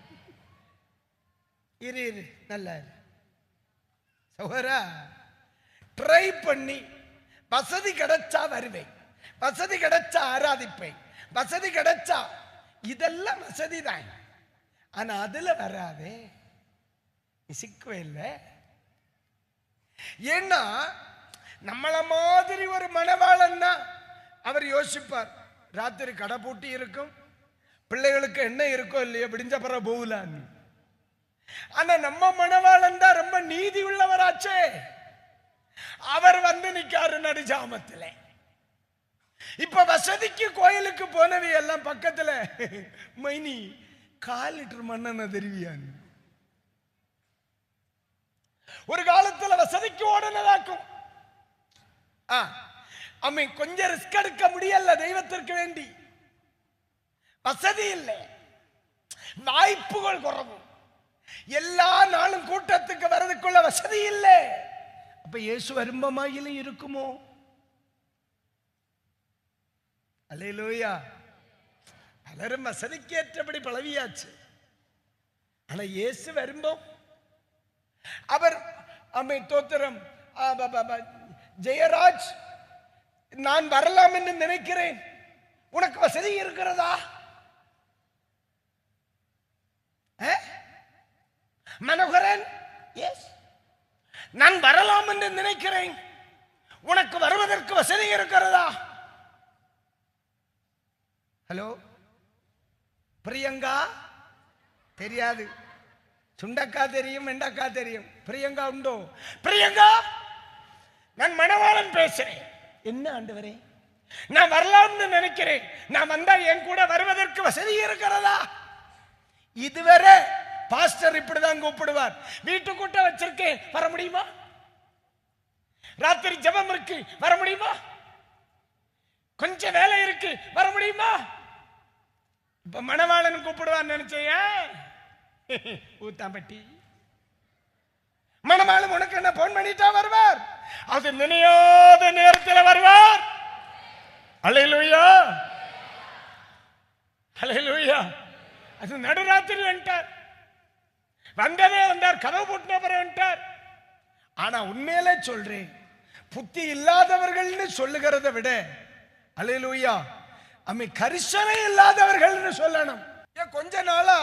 இரு நல்லா சகோதரா, ட்ரை பண்ணி வசதி கிடைச்சா வருவேன், வசதி கிடைச்சா ஆராதிப்பேன், வசதி கிடைச்சா, இதெல்லாம் வசதி தான். ஆனா அதுல வராதே, சிக்கவே இல்லை. ஏன்னா நம்மள மாதிரி ஒரு மணவாளன்னா அவர் யோசிப்பார், ராத்திரி கடை பூட்டி இருக்கும், பிள்ளைகளுக்கு என்ன இருக்கோ இல்லையோ விடிஞ்ச பிறகு போகலான்னு. ஆனா நம்ம மணவாளன் தான் ரொம்ப நீதி உள்ளவராச்சே. அவர் வந்து நிக்காரு நடுஜாமத்துல. இப்ப வசதிக்கு கோயிலுக்கு போனவை எல்லாம் பக்கத்துல மைனி 1/4 லிட்டர் மண்ணெண்ண தெரிவியான்னு ஒரு காலத்துல வசதிக்கு ஓடனதாக்கும். அம்மை கொஞ்சம் ரிஸ்க் எடுக்க முடியல தெய்வத்திற்கு வேண்டி. வசதி இல்லை, வாய்ப்புகள் குறைவு, எல்லா நாளும் கூட்டத்துக்கு வரதுக்குள்ள வசதி இல்லை. அப்ப இயேசு வரும்பமாயிலும் இருக்குமோ? அல்லேலூயா. பலரும் வசதிக்கு ஏற்றபடி பழவியாச்சு. ஆனா இயேசு வரும்போ அவர் அம்மை தோத்திரம் ஜெயராஜ், நான் வரலாம் என்று நினைக்கிறேன், உனக்கு வசதி இருக்கிறதா? மனோகரன், எஸ், நான் வரலாம் என்று நினைக்கிறேன், உனக்கு வருவதற்கு வசதி இருக்கிறதா? ஹலோ பிரியங்கா, தெரியாது, சுண்டக்கா தெரியும், வெண்டக்கா தெரியும், பிரியங்கா உண்டோ? பிரியங்கா, நான் மணவாளன் பேசுறேன். என்ன ஆண்டவரே, நான் வரலாம்னு நினைக்கிறேன், நான் வந்தா என் கூட வருவதற்கு வசதி இருக்கிறதா? இதுவரை பாஸ்டர் இப்படிதான் கூப்பிடுவார். வீட்டு கூட்டம் வச்சிருக்கேன், வர முடியுமா? ராத்திரி ஜெபம் இருக்கு, வர முடியுமா? கொஞ்சம் வேலை இருக்கு, வர முடியுமா? இப்ப மணவாளன் கூப்பிடுவார் நினைச்சேன். ஊத்தாம்பட்டி மணவாளன் உனக்கு என்ன போன் பண்ணிட்டா வருவார்? அது நினையாத நேரத்தில் வருவார். அல்லேலூயா, அல்லேலூயா. அது நடுராத்திரி வந்துட்டார், வந்ததே வந்தார், கதவு போட்டுன பிறகு வந்துட்டார். ஆனா உண்மையிலே சொல்றேன், புத்தி இல்லாதவர்கள்னு சொல்லுகிறத விட அல்லேலூயா அம்மை கரிசனை இல்லாதவர்கள் சொல்லணும். கொஞ்ச நாளா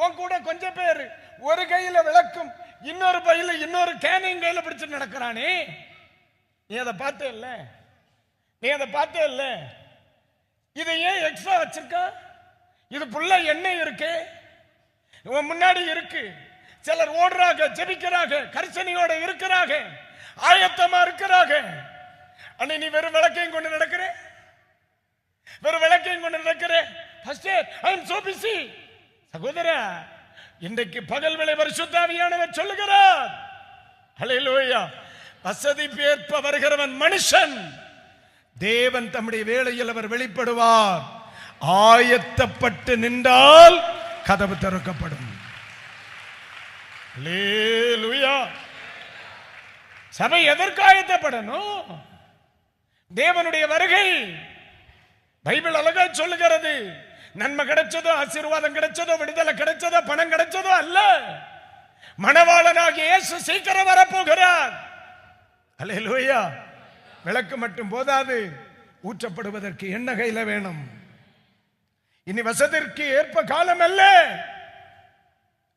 உன் கூட கொஞ்சம் பேர் ஒரு கையில விளக்கும், இன்னொரு பையில இன்னொரு கேனையும் கையில பிடிச்சு நடக்கிறானே. நீ அதை பார்த்தே இல்ல, நீ அதை பார்த்தே இல்ல. இதை ஏன் எக்ஸ்ட்ரா வச்சிருக்க? இது புள்ள எண்ணெய் இருக்கு, உன் முன்னாடி இருக்கு. சிலர் ஓடுறாங்க, ஜெபிக்கிறாங்க, கரிசனையோட இருக்கிறாங்க, ஆயத்தமா இருக்கிறாங்க. ஆனா நீ வெறும் விளக்கையும் கொண்டு நடக்கிற, வெறும் விளக்கையும் கொண்டு நடக்கிற. சகோதரா, இன்றைக்கு பகல் வேளை பரிசுத்த ஆவியானவர் சொல்லுகிறார், அல்லேலூயா, வசதிக்கு ஏற்ப வருகிறவன் மனுஷன், தேவன் தம்முடைய வேளையில் அவர் வெளிப்படுவார். ஆயத்தப்பட்டு நின்றால் கதவு திறக்கப்படும். அல்லேலூயா. சபை எதற்கு ஆயத்தப்படணும்? தேவனுடைய வருகை பைபிள் அழகா சொல்லுகிறது. நன்மை கிடைச்சதோ, ஆசீர்வாதம் கிடைச்சதோ, விடுதலை கிடைச்சதோ, பணம் கிடைச்சதோ அல்ல. மணவாளனாகிய இயேசு சீக்கிரம் வரப்போகிறார். அல்லேலூயா. விளக்கு மட்டும் போதாது, ஊற்றப்படுவதற்கு எண்ணெய் கையில வேணும். இனி வசதிக்கு ஏற்ப காலம் அல்ல.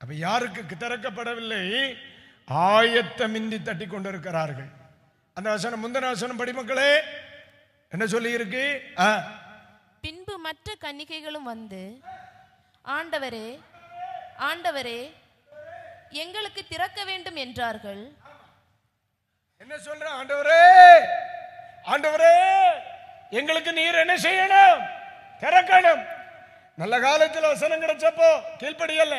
அப்ப யாருக்கு திறக்கப்படவில்லை? ஆயத்தமின்றி தட்டி கொண்டிருக்கிறார்கள். அந்த வசனம், முந்தின வசனம் படிமக்களே, என்ன சொல்லி இருக்கு? பின்பு மற்ற கன்னிகைகளும் வந்து, ஆண்டவரே, ஆண்டவரே, எங்களுக்கு திறக்க வேண்டும் என்றார்கள். என்ன சொல்ற? ஆண்டவரே, ஆண்டவரே, எங்களுக்கு நீர் என்ன செய்யணும்? திறக்கணும். நல்ல காலத்தில் வசனம் கிடைச்சப்போ கீழ்ப்படியல,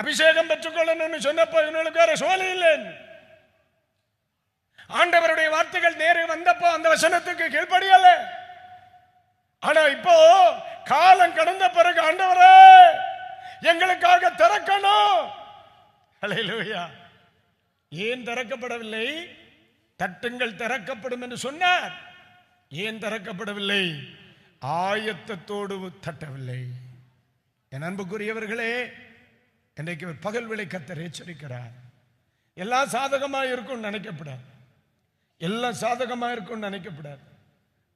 அபிஷேகம் பெற்றுக்கொள்ளணும்னு சொன்னப்போ இவனுக்கு வேற சோழி இல்லை. ஆண்டவருடைய வார்த்தைகள் நேரு வந்தப்போ அந்த வசனத்துக்கு கீழ்ப்படியல. ஆனா இப்போ காலம் கடந்த பிறகு ஆண்டவரே எங்களுக்காக திறக்கணும். அல்லேலூயா. ஏன் திறக்கப்படவில்லை? தட்டுங்கள் திறக்கப்படும் என்று சொன்னார். ஏன் திறக்கப்படவில்லை? ஆயத்தத்தோடு தட்டவில்லை. என் அன்புக்குரியவர்களே, இன்றைக்கு பகல் வேளை கர்த்தர் எச்சரிக்கிறார். எல்லாம் சாதகமா இருக்கும் நினைக்கப்படாது, எல்லாம் சாதகமா இருக்கும் நினைக்கப்படாது.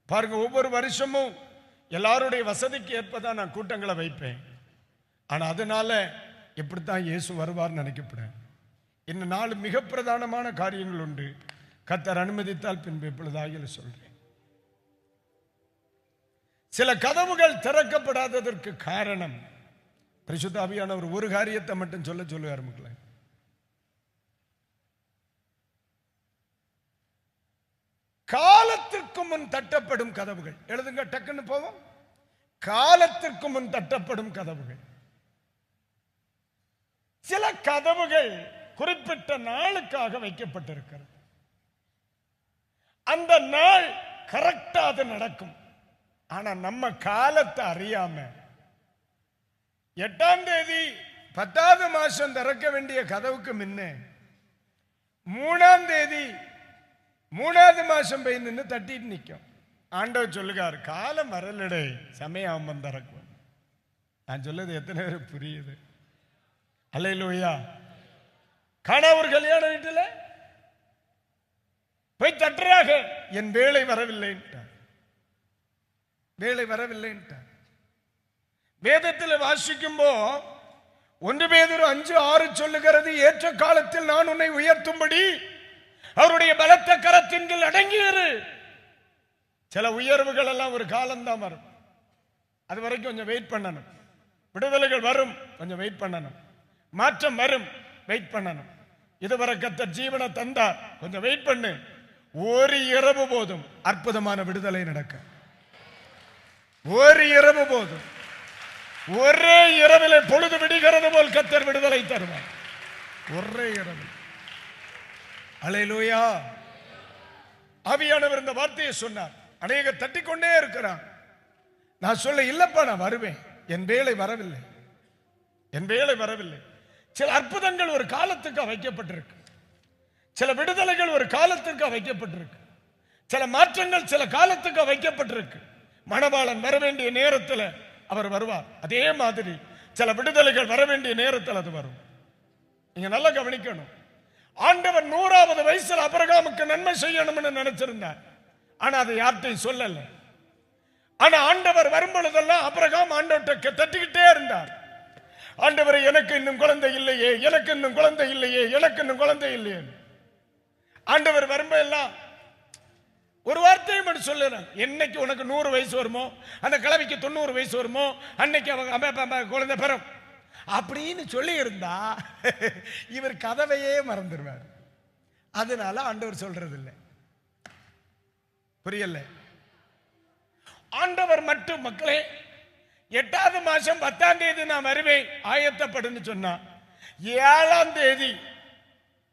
பாருங்க, ஒவ்வொரு வருஷமும் எல்லாருடைய வசதிக்கு ஏற்பதான் நான் கூட்டங்களை வைப்பேன். ஆனா அதனால இப்படித்தான் இயேசு வருவார் நினைக்கப்படாது. இந்த நாள் மிக பிரதானமான காரியங்கள் உண்டு. கர்த்தர் அனுமதித்தால் பின்பு இப்பொழுதாக சொல்றேன். சில கதவுகள் திறக்கப்படாததற்கு காரணம், பரிசுத்த ஆவியானவர் ஒரு காரியத்தை மட்டும் சொல்லுவார் மக்களே. காலத்திற்கு முன் தட்டப்படும் கதவுகள். எழுதுங்க, டக்குன்னு போவோம். காலத்திற்கு முன் தட்டப்படும் கதவுகள். சில கதவுகள் குறிப்பிட்ட நாளுக்காக வைக்கப்பட்டிருக்கிறது. அந்த நாள் கரெக்டா அது நடக்கும். ஆனா நம்ம காலத்தை அறியாம 8ஆம் தேதி 10வது மாசம் திறக்க வேண்டிய கதவுக்கு முன்ன 3ஆம் தேதி 3வது மாசம் போய் நின்று தட்டிட்டு நிற்கும். ஆண்டவர் சொல்லுகார், காலம் வரலடே, சமயம் திறக்கும். நான் சொல்லுது எத்தனை பேர் புரியுது? அல்லேலூயா. காணா ஒரு கல்யாண வீட்டுல போய் தட்டுறாக, என் வேலை வரவில்லை, வேலை வரவில்லை. வேதத்தில் வாசிக்கும்போ 1 பேதுரு 5:6 சொல்லுகிறது, ஏற்ற காலத்தில் நான் உன்னை உயர்த்தும்படி அவருடைய பலத்த கரத்தின் கீழ் அடங்கியிரு. சில உயர்வுகள் எல்லாம் ஒரு காலம்தான் வரும், அது வரைக்கும் கொஞ்சம் வெயிட் பண்ணணும். விடுதலைகள் வரும், கொஞ்சம் வெயிட் பண்ணணும். மாற்றம் வரும், வெயிட் பண்ணணும். இதுவரை கர்த்தர் ஜீவனை தந்தார், கொஞ்சம் வெயிட் பண்ணு. ஒரு இரவு போதும் அற்புதமான விடுதலை நடக்க. ஒரு இரவு போதும், ஒரே இரவிலே பொழுது விடுகிறது போல் கர்த்தர் விடுதலை தருவார். ஒரே இரவு. அல்லேலூயா. ஆவியானவர் இந்த வார்த்தையை சொன்னார். அநேக தட்டிக்கொண்டே இருக்கிறான். நான் சொல்ல, இல்லப்பா நான் வருவேன், என் வேலை வரவில்லை, என் வேலை வரவில்லை. சில அற்புதங்கள் ஒரு காலத்துக்கு வைக்கப்பட்டிருக்கு, சில விடுதலைகள் ஒரு காலத்துக்கு வைக்கப்பட்டிருக்கு, சில மாற்றங்கள் சில காலத்துக்கு வைக்கப்பட்டிருக்கு. மணவாளன் வர வேண்டிய நேரத்தில் அவர் வருவார். அதே மாதிரி சில விடுதலைகள் வர வேண்டிய நேரத்தில் அது வரும். நீங்க நல்லா கவனிக்கணும். ஆண்டவர் 100வது வயசுல ஆபிரகாமுக்கு நன்மை செய்யணும்னு நினைச்சிருந்தார். ஆனா அதை யார்கிட்டையும் சொல்லல. ஆனா ஆண்டவர் வரும்பொழுதெல்லாம் ஆபிரகாம் ஆண்டவர்கிட்ட தட்டிக்கிட்டே இருந்தார். ஆண்டவரே, எனக்கு இன்னும் குழந்தை இல்லையே, எனக்கு இன்னும் குழந்தை இல்லையே, எனக்கு இன்னும் குழந்தை இல்லையே. ஆண்டவர் வரும்போதெல்லாம் ஒரு வார்த்தையை மட்டும் சொல்லுறேன், என்னைக்கு உனக்கு 100 வயசு வருமோ, அந்த கிழவிக்கு 90 வயசு வருமோ, அன்னைக்கு அவங்க குழந்தை பெறும் அப்படின்னு சொல்லி இருந்தா இவர் கதவையே மறந்துடுவார். அதனால ஆண்டவர் சொல்றது இல்லை. புரியல? ஆண்டவர் மட்டும் மக்களே 8வது மாசம் 10ஆம் தேதி நான் வருவேன், ஆயத்தப்படுன்னு சொன்னா 7ஆம் தேதி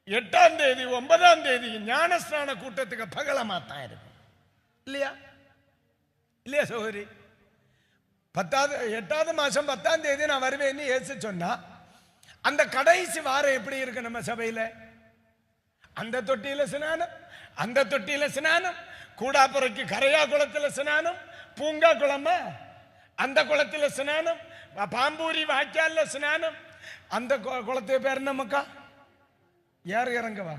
8ஆம் தேதி 9ஆம் தேதி ஞானஸ்நான கூட்டத்துக்கு பகலமாத்தான் இருக்கும். இல்லையா? இல்லையா சகோதரி? 8வது மாசம் 10ஆம் தேதி நான் வருவேன்னு இயேசு சொன்னா, அந்த கடைசி வாரம் எப்படி இருக்கு நம்ம சபையில? அந்த தொட்டியில ஸ்நானம், அந்த தொட்டியில ஸ்நானம், கூடாப்புறைக்கு கரையா குளத்துல ஸ்நானம், பூங்கா குளமா அந்த குளத்துல ஸ்நானம், பாம்பூரி வாய்க்கால்ல ஸ்நானம். அந்த குளத்து பேர் நமக்கா யாரு இறங்கவா?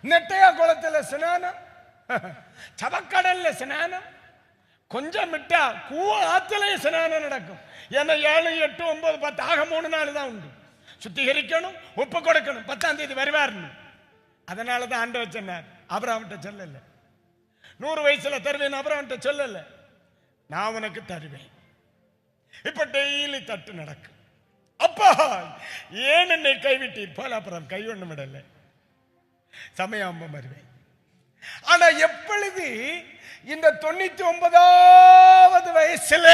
நெட்டையா குளத்துல ஸ்நானம், சவக்கடல்ல ஸ்நானம், கொஞ்சம் விட்டா ஆத்திலேயே ஸ்நானம் நடக்கும். ஏன்னா 7, 8, 9, 10 ஆக 3 நாள் தான் உண்டு. சுத்திகரிக்கணும், உப்பு கொடுக்கணும், 10ஆம் தேதி வருவார்னு. அதனாலதான் ஆண்டவர் சொன்னார், ஆபிரகாம்கிட்ட சொல்லல 100 வயசுல தருவேன், ஆபிரகாம்கிட்ட சொல்லல, நான் உனக்கு தருவேன். இப்ப டெய்லி தட்டு நடக்கு. அப்பா ஏன் என்னை கைவிட்டீர் போல, அப்புறம் கை ஒண்ணு விடல, சமயாம்பம் வருவேன். ஆனா எப்பொழுது இந்த 99வது வயசுல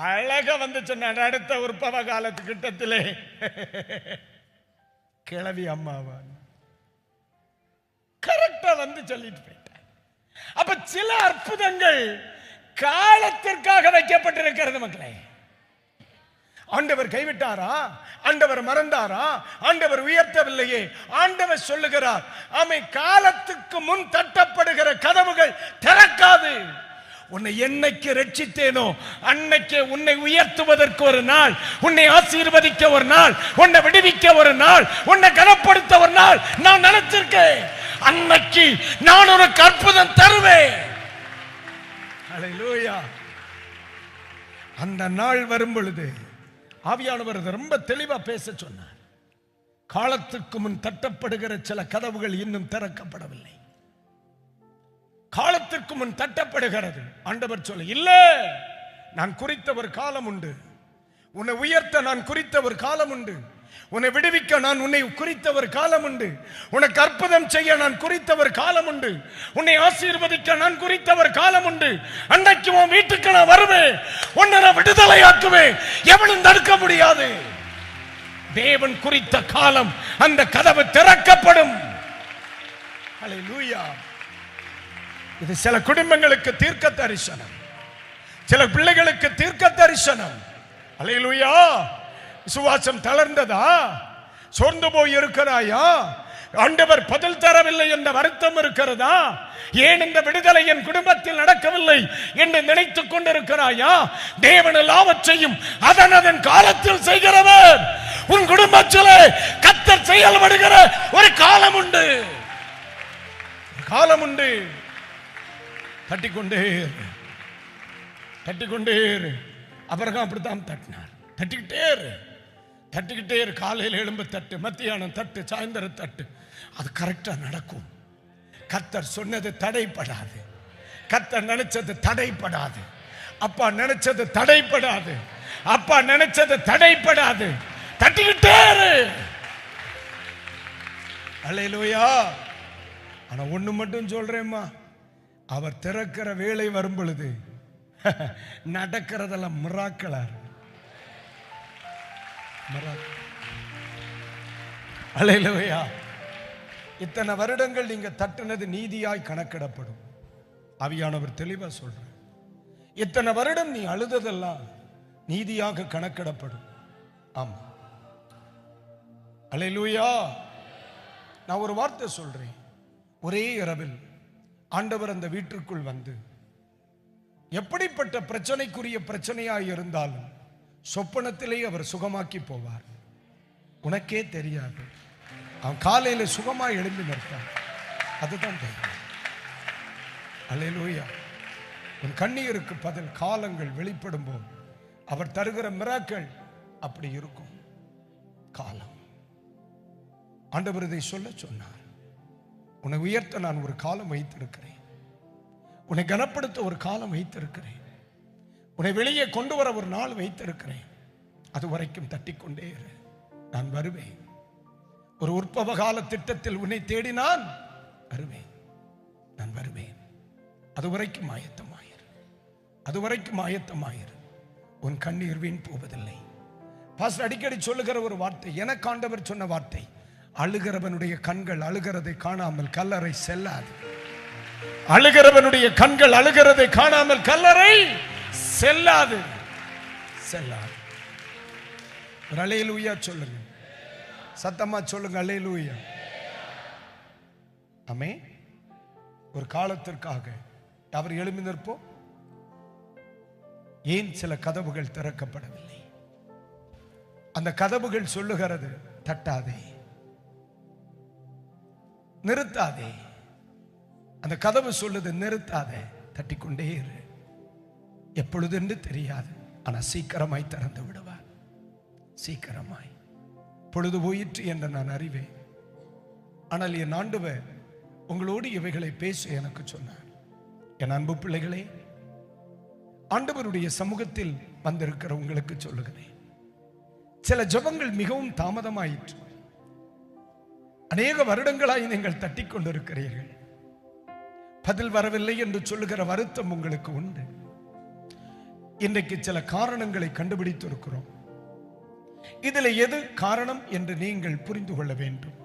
அழகா வந்து சொன்ன அடுத்த உற்பவ காலத்து கிட்டத்திலே கிழவி அம்மாவா கரெக்டா வந்து சொல்லிட்டு போயிட்டார். அப்ப சில அற்புதங்கள் காலத்திற்காக வைக்கப்பட்டிருக்கிறது மக்களே. ஆண்டவர் கைவிட்டாரா? ஆண்டவர் மறந்தாரா? ஆண்டவர் உயர்த்தவில்லையே. ஆண்டவர் சொல்லுகிறார், ஆமை காலத்துக்கு முன் தட்டப்படுகிற கதவுகள் திறக்காது. உன்னை என்னைக்கு ரட்சித்தேனோ அன்னைக்கு உன்னை உயர்த்துவதற்கு ஒரு நாள், உன்னை ஆசீர்வதிக்க ஒரு நாள், உன்னை விடுவிக்க ஒரு நாள், உன்னை கனப்படுத்த ஒரு நாள் நான் நினைச்சிருக்கேன். அன்னைக்கு நான் உனக்கு அற்புதம் தருவேன். அல்லேலூயா. அந்த நாள் வரும் பொழுது ஆவியானவர் ரொம்ப தெளிவா பேச சொன்னார். காலத்துக்கு முன் தட்டப்படுகிற சில கதவுகள் இன்னும் திறக்கப்படவில்லை. காலத்திற்கு முன் தட்டப்படுகிறது. ஆண்டவர் சொல்ல, இல்ல, நான் குறித்த ஒரு காலம் உண்டு. உன்னை உயர்த்த நான் குறித்த ஒரு காலம் உண்டு. உன்னை விடுவிக்க நான் உன்னை குறித்த ஒரு காலம் உண்டு. உனக்கு அற்புதம் செய்ய நான் குறித்த ஒரு காலம் உண்டு. உன்னை ஆசீர்வதிக்க நான் குறித்த ஒரு காலம் உண்டு. அன்னைக்கு உன் வீட்டுக்கு நான் வருவேன், உன்னை நான் விடுதலை ஆக்குவேன், எவனும் தடுக்க முடியாது. தேவன் குறித்த காலம் அந்த கதவு திறக்கப்படும். ஹல்லேலூயா. இது சில குடும்பங்களுக்கு தீர்க்க தரிசனம், சில பிள்ளைகளுக்கு தீர்க்க தரிசனம். ஹல்லேலூயா. விசுவாசம் தளர்ந்ததா? சோர்ந்து போய் இருக்கிறாயா? ஆண்டவர் பதில் தரவில்லை என்ற வருத்தம் இருக்கிறதா? ஏன் இந்த விடுதலை என் குடும்பத்தில் நடக்கவில்லை என்று நினைத்துக் கொண்டிருக்கிறாயா? தேவன் எல்லாவற்றையும் அதன் காலத்தில் செய்கிறவர். உன் குடும்பத்திலே கர்த்தர் செயல்படுகிற ஒரு காலம் உண்டு, காலம் உண்டு. தட்டிக்கொண்டே தட்டிக்கொண்டே அபரகாம் அப்படித்தான் தட்டினார். தட்டிக்கிட்டே இரு. காலையில் எழும்பு தட்டு, மத்தியானம் தட்டு, சாயந்தரம் தட்டு. அது கரெக்டா நடக்கும். கர்த்தர் சொன்னது தடைப்படாது. கர்த்தர் நினைச்சது தடைப்படாது. அப்பா நினைச்சது தடைப்படாது. அப்பா நினைச்சது தடைப்படாது. தட்டிக்கிட்டே இரு. அல்லேலூயா. ஆனா ஒண்ணு மட்டும் சொல்றேம்மா, அவர் திறக்கிற வேளை வரும் பொழுது நடக்கிறதெல்லாம் மிராக்கிளா இருக்கு. அல்லேலூயா. இத்தனை வருடங்கள் நீங்க தட்டுனது நீதியாய் கணக்கிடப்படும். ஆவியானவர் தெளிவா சொல்றார். இத்தனை வருடம் நீ அழுததெல்லாம் நீதியாக கணக்கிடப்படும். ஆமா. அல்லேலூயா. நான் ஒரு வார்த்தை சொல்றேன். ஒரே இரவில் ஆண்டவர் அந்த வீட்டிற்குள் வந்து எப்படிப்பட்ட பிரச்சனைக்குரிய பிரச்சனையாய் இருந்தாலும் சொப்பனத்திலே அவர் சுகமாக்கி போவார். உனக்கே தெரியாது. அவன் காலையில சுகமா எழும்பி நிற்பான். அதுதான் தெரியும். அல்லேலூயா. உன் கண்ணீருக்கு பதில் காலங்கள் வெளிப்படும் போது அவர் தருகிற மிராக்கள் அப்படி இருக்கும். காலம் ஆண்டவர் இதை சொல்ல சொன்னார். உன்னை உயர்த்த நான் ஒரு காலம் வைத்திருக்கிறேன். உன்னை கனப்படுத்த ஒரு காலம் வைத்திருக்கிறேன். உன்னை வெளியே கொண்டு வர ஒரு நாள் வைத்திருக்கிறேன். அது வரைக்கும் தட்டிக்கொண்டே இரு. நான் வருவேன். ஒரு உற்பவ கால திட்டத்தில் உன்னை தேடி நான் வருவேன். நான் வருவேன். அது வரைக்கும் ஆயத்தமாயிரு. அது வரைக்கும் ஆயத்தமாயிரு. உன் கண்ணீர் வீண் போவதில்லை. பாஸ்டர் அடிக்கடி சொல்லுகிற ஒரு வார்த்தை, எனக்கு ஆண்டவர் சொன்ன வார்த்தை, அழுகிறவனுடைய கண்கள் அழுகிறதை காணாமல் கல்லறை செல்லாது. அழுகிறவனுடைய கண்கள் அழுகிறதை காணாமல் கல்லறை செல்லாது. செல்லாது. ஒரு அல்லேலூயா சொல்லுங்க. சத்தமா சொல்லுங்க அல்லேலூயா. ஆமென். ஒரு காலத்திற்காக அவர் எழும்பி நிற்போம். ஏன் சில கதவுகள் திறக்கப்படவில்லை? அந்த கதவுகள் சொல்லுகிறது, தட்டாதே, நிறுத்தாதே. அந்த கதவு சொல்லுது, நிறுத்தாதே, தட்டிக்கொண்டே இரு. எப்பொழுது என்று தெரியாது, ஆனா சீக்கிரமாய் திறந்து விடுவார். சீக்கிரமாய். பொழுது போயிற்று என்று நான் அறிவேன். ஆனால் என் ஆண்டவர் உங்களோடு இவைகளை பேச எனக்கு சொன்னார். என் அன்பு பிள்ளைகளே, ஆண்டவருடைய சமூகத்தில் வந்திருக்கிற உங்களுக்கு சொல்லுகிறேன், சில ஜெபங்கள் மிகவும் தாமதமாயிற்று. அநேக வருடங்களாய் நீங்கள் தட்டிக் கொண்டிருக்கிறீர்கள். பதில் வரவில்லை என்று சொல்லுகிற வருத்தம் உங்களுக்கு உண்டு. இன்றைக்கு சில காரணங்களை கண்டுபிடித்து இருக்கிறோம். இதுல எது காரணம் என்று நீங்கள் புரிந்து கொள்ள வேண்டும்.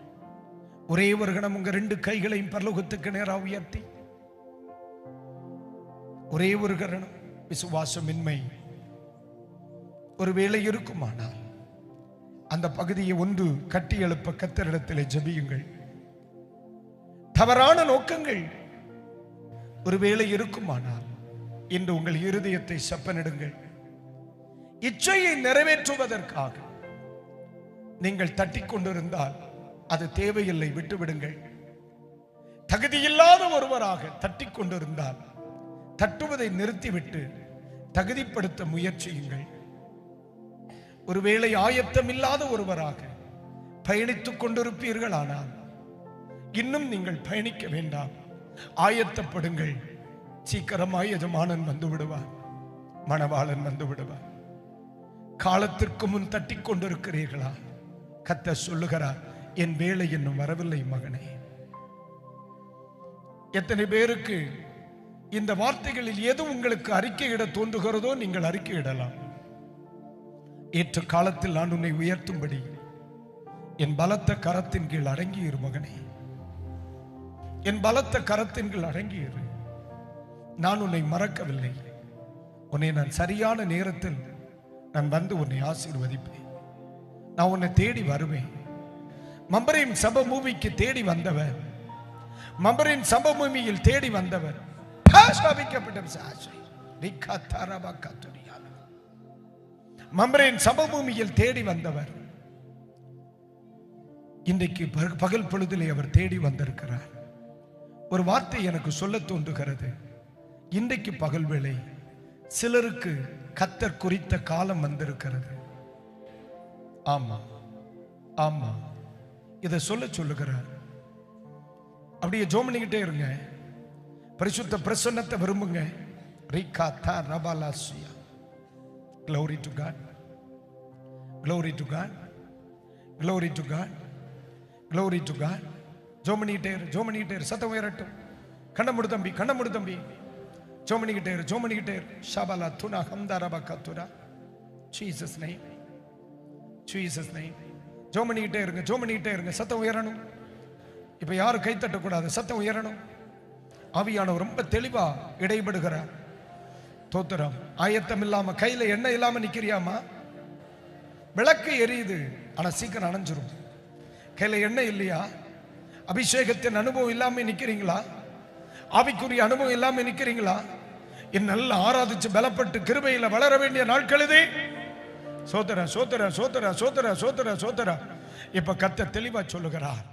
ஒரே ஒரு கணம் உங்க 2 கைகளையும் பரலோகத்துக்கு நேராக உயர்த்தி, ஒரே ஒரு கணம் விசுவாசமின்மை ஒருவேளை இருக்குமானால் அந்த பகுதியை ஒன்று கட்டி எழுப்ப கர்த்தரிடத்திலே ஜெபியுங்கள். தவறான நோக்கங்கள் ஒருவேளை இருக்குமானால் இன்று உங்கள் இருதயத்தை செப்பனிடுங்கள். இச்சையை நிறைவேற்றுவதற்காக நீங்கள் தட்டிக் கொண்டிருந்தால் அது தேவையில்லை, விட்டுவிடுங்கள். தகுதியில்லாத ஒருவராக தட்டிக் கொண்டிருந்தால் தட்டுவதை நிறுத்திவிட்டு தகுதிப்படுத்த முயற்சியுங்கள். ஒருவேளை ஆயத்தம் இல்லாத ஒருவராக பயணித்துக் கொண்டிருப்பீர்கள், ஆனால் இன்னும் நீங்கள் பயணிக்க வேண்டாம், ஆயத்தப்படுங்கள். சீக்கிரமாய் எஜமானன் வந்து விடுவார், மணவாளன் வந்து விடுவார். காலத்திற்கு முன் தட்டிக் கொண்டிருக்கிறீர்களா? கர்த்தர் சொல்லுகிறார், என் வேலை இன்னும் வரவில்லை மகனே. எத்தனை பேருக்கு இந்த வார்த்தைகளில் எது உங்களுக்கு அறிக்கையிட தோன்றுகிறதோ நீங்கள் அறிக்கையிடலாம். ஏற்ற காலத்தில் நான் உன்னை உயர்த்தும்படி என் பலத்த கரத்தின் கீழ் அடங்கியிரு மகனே, என் பலத்த கரத்தின் கீழ் அடங்கியிரு. நான் உன்னை மறக்கவில்லை. உன்னை நான் சரியான நேரத்தில் நான் வந்து உன்னை ஆசீர்வதிப்பேன். நான் உன்னை தேடி வருவேன். மம்பரின் சபபூமிக்கு தேடி வந்தவர், மம்பரின் சபபூமியில் தேடி வந்தவர் மம்பரின் சபபூமியில் தேடி வந்தவர் இன்றைக்கு பகல் பொழுதிலே அவர் தேடி வந்திருக்கிறார். ஒரு வார்த்தை எனக்கு சொல்ல தோன்றுகிறது. இன்றைக்கு பகல் வேளை சிலருக்கு கர்த்தர் குறித்த காலம் வந்திருக்கிறது. ஆமா ஆமா, இதை சொல்லுகிறார். அப்படியே ஜெபம் பண்ணிக்கிட்டே இருங்க. பரிசுத்த பிரசன்னத்தை விரும்புங்க. Glory to God, glory to God, glory to God, glory to God. ஜெபம் பண்ணிக்கிட்டே இரு, சத்தம் உயரட்டும். கண்ண மூடு தம்பி, கண்ண மூடு தம்பி. ஜெபம் பண்ணிக்கிட்டே இரு. ஷபலா துனா ஹம்தாரபா கத்துரா. Jesus name, Jesus name. ஜெபம் பண்ணிக்கிட்டே இருங்க, சத்தம் உயரணும். இப்ப யாரும் கை தட்டக்கூடாது, சத்தம் உயரணும். ஆவியானவர் ரொம்ப தெளிவா இடைபடுகிறார். தோத்திரம். ஆயத்தம் இல்லாம, கையில எண்ணெய் இல்லாம நிக்கிறியாமா? விளக்கு எரியுது, ஆனா சீக்கிரம் அணைஞ்சிரும். கையில எண்ணெய் இல்லையா? அபிஷேகத்தின் அனுபவம் இல்லாம நிக்கிறீங்களா? ஆவிக்குரிய அனுபவம் இல்லாம நிக்கிறீங்களா? என் நல்ல ஆராதிச்சு பலப்பட்டு கிருபையில வளர வேண்டிய நாட்கள் இது. சோதரா சோதரா சோதரா சோதரா சோதரா சோதரா. இப்ப கர்த்தர் தெளிவா சொல்லுகிறார்.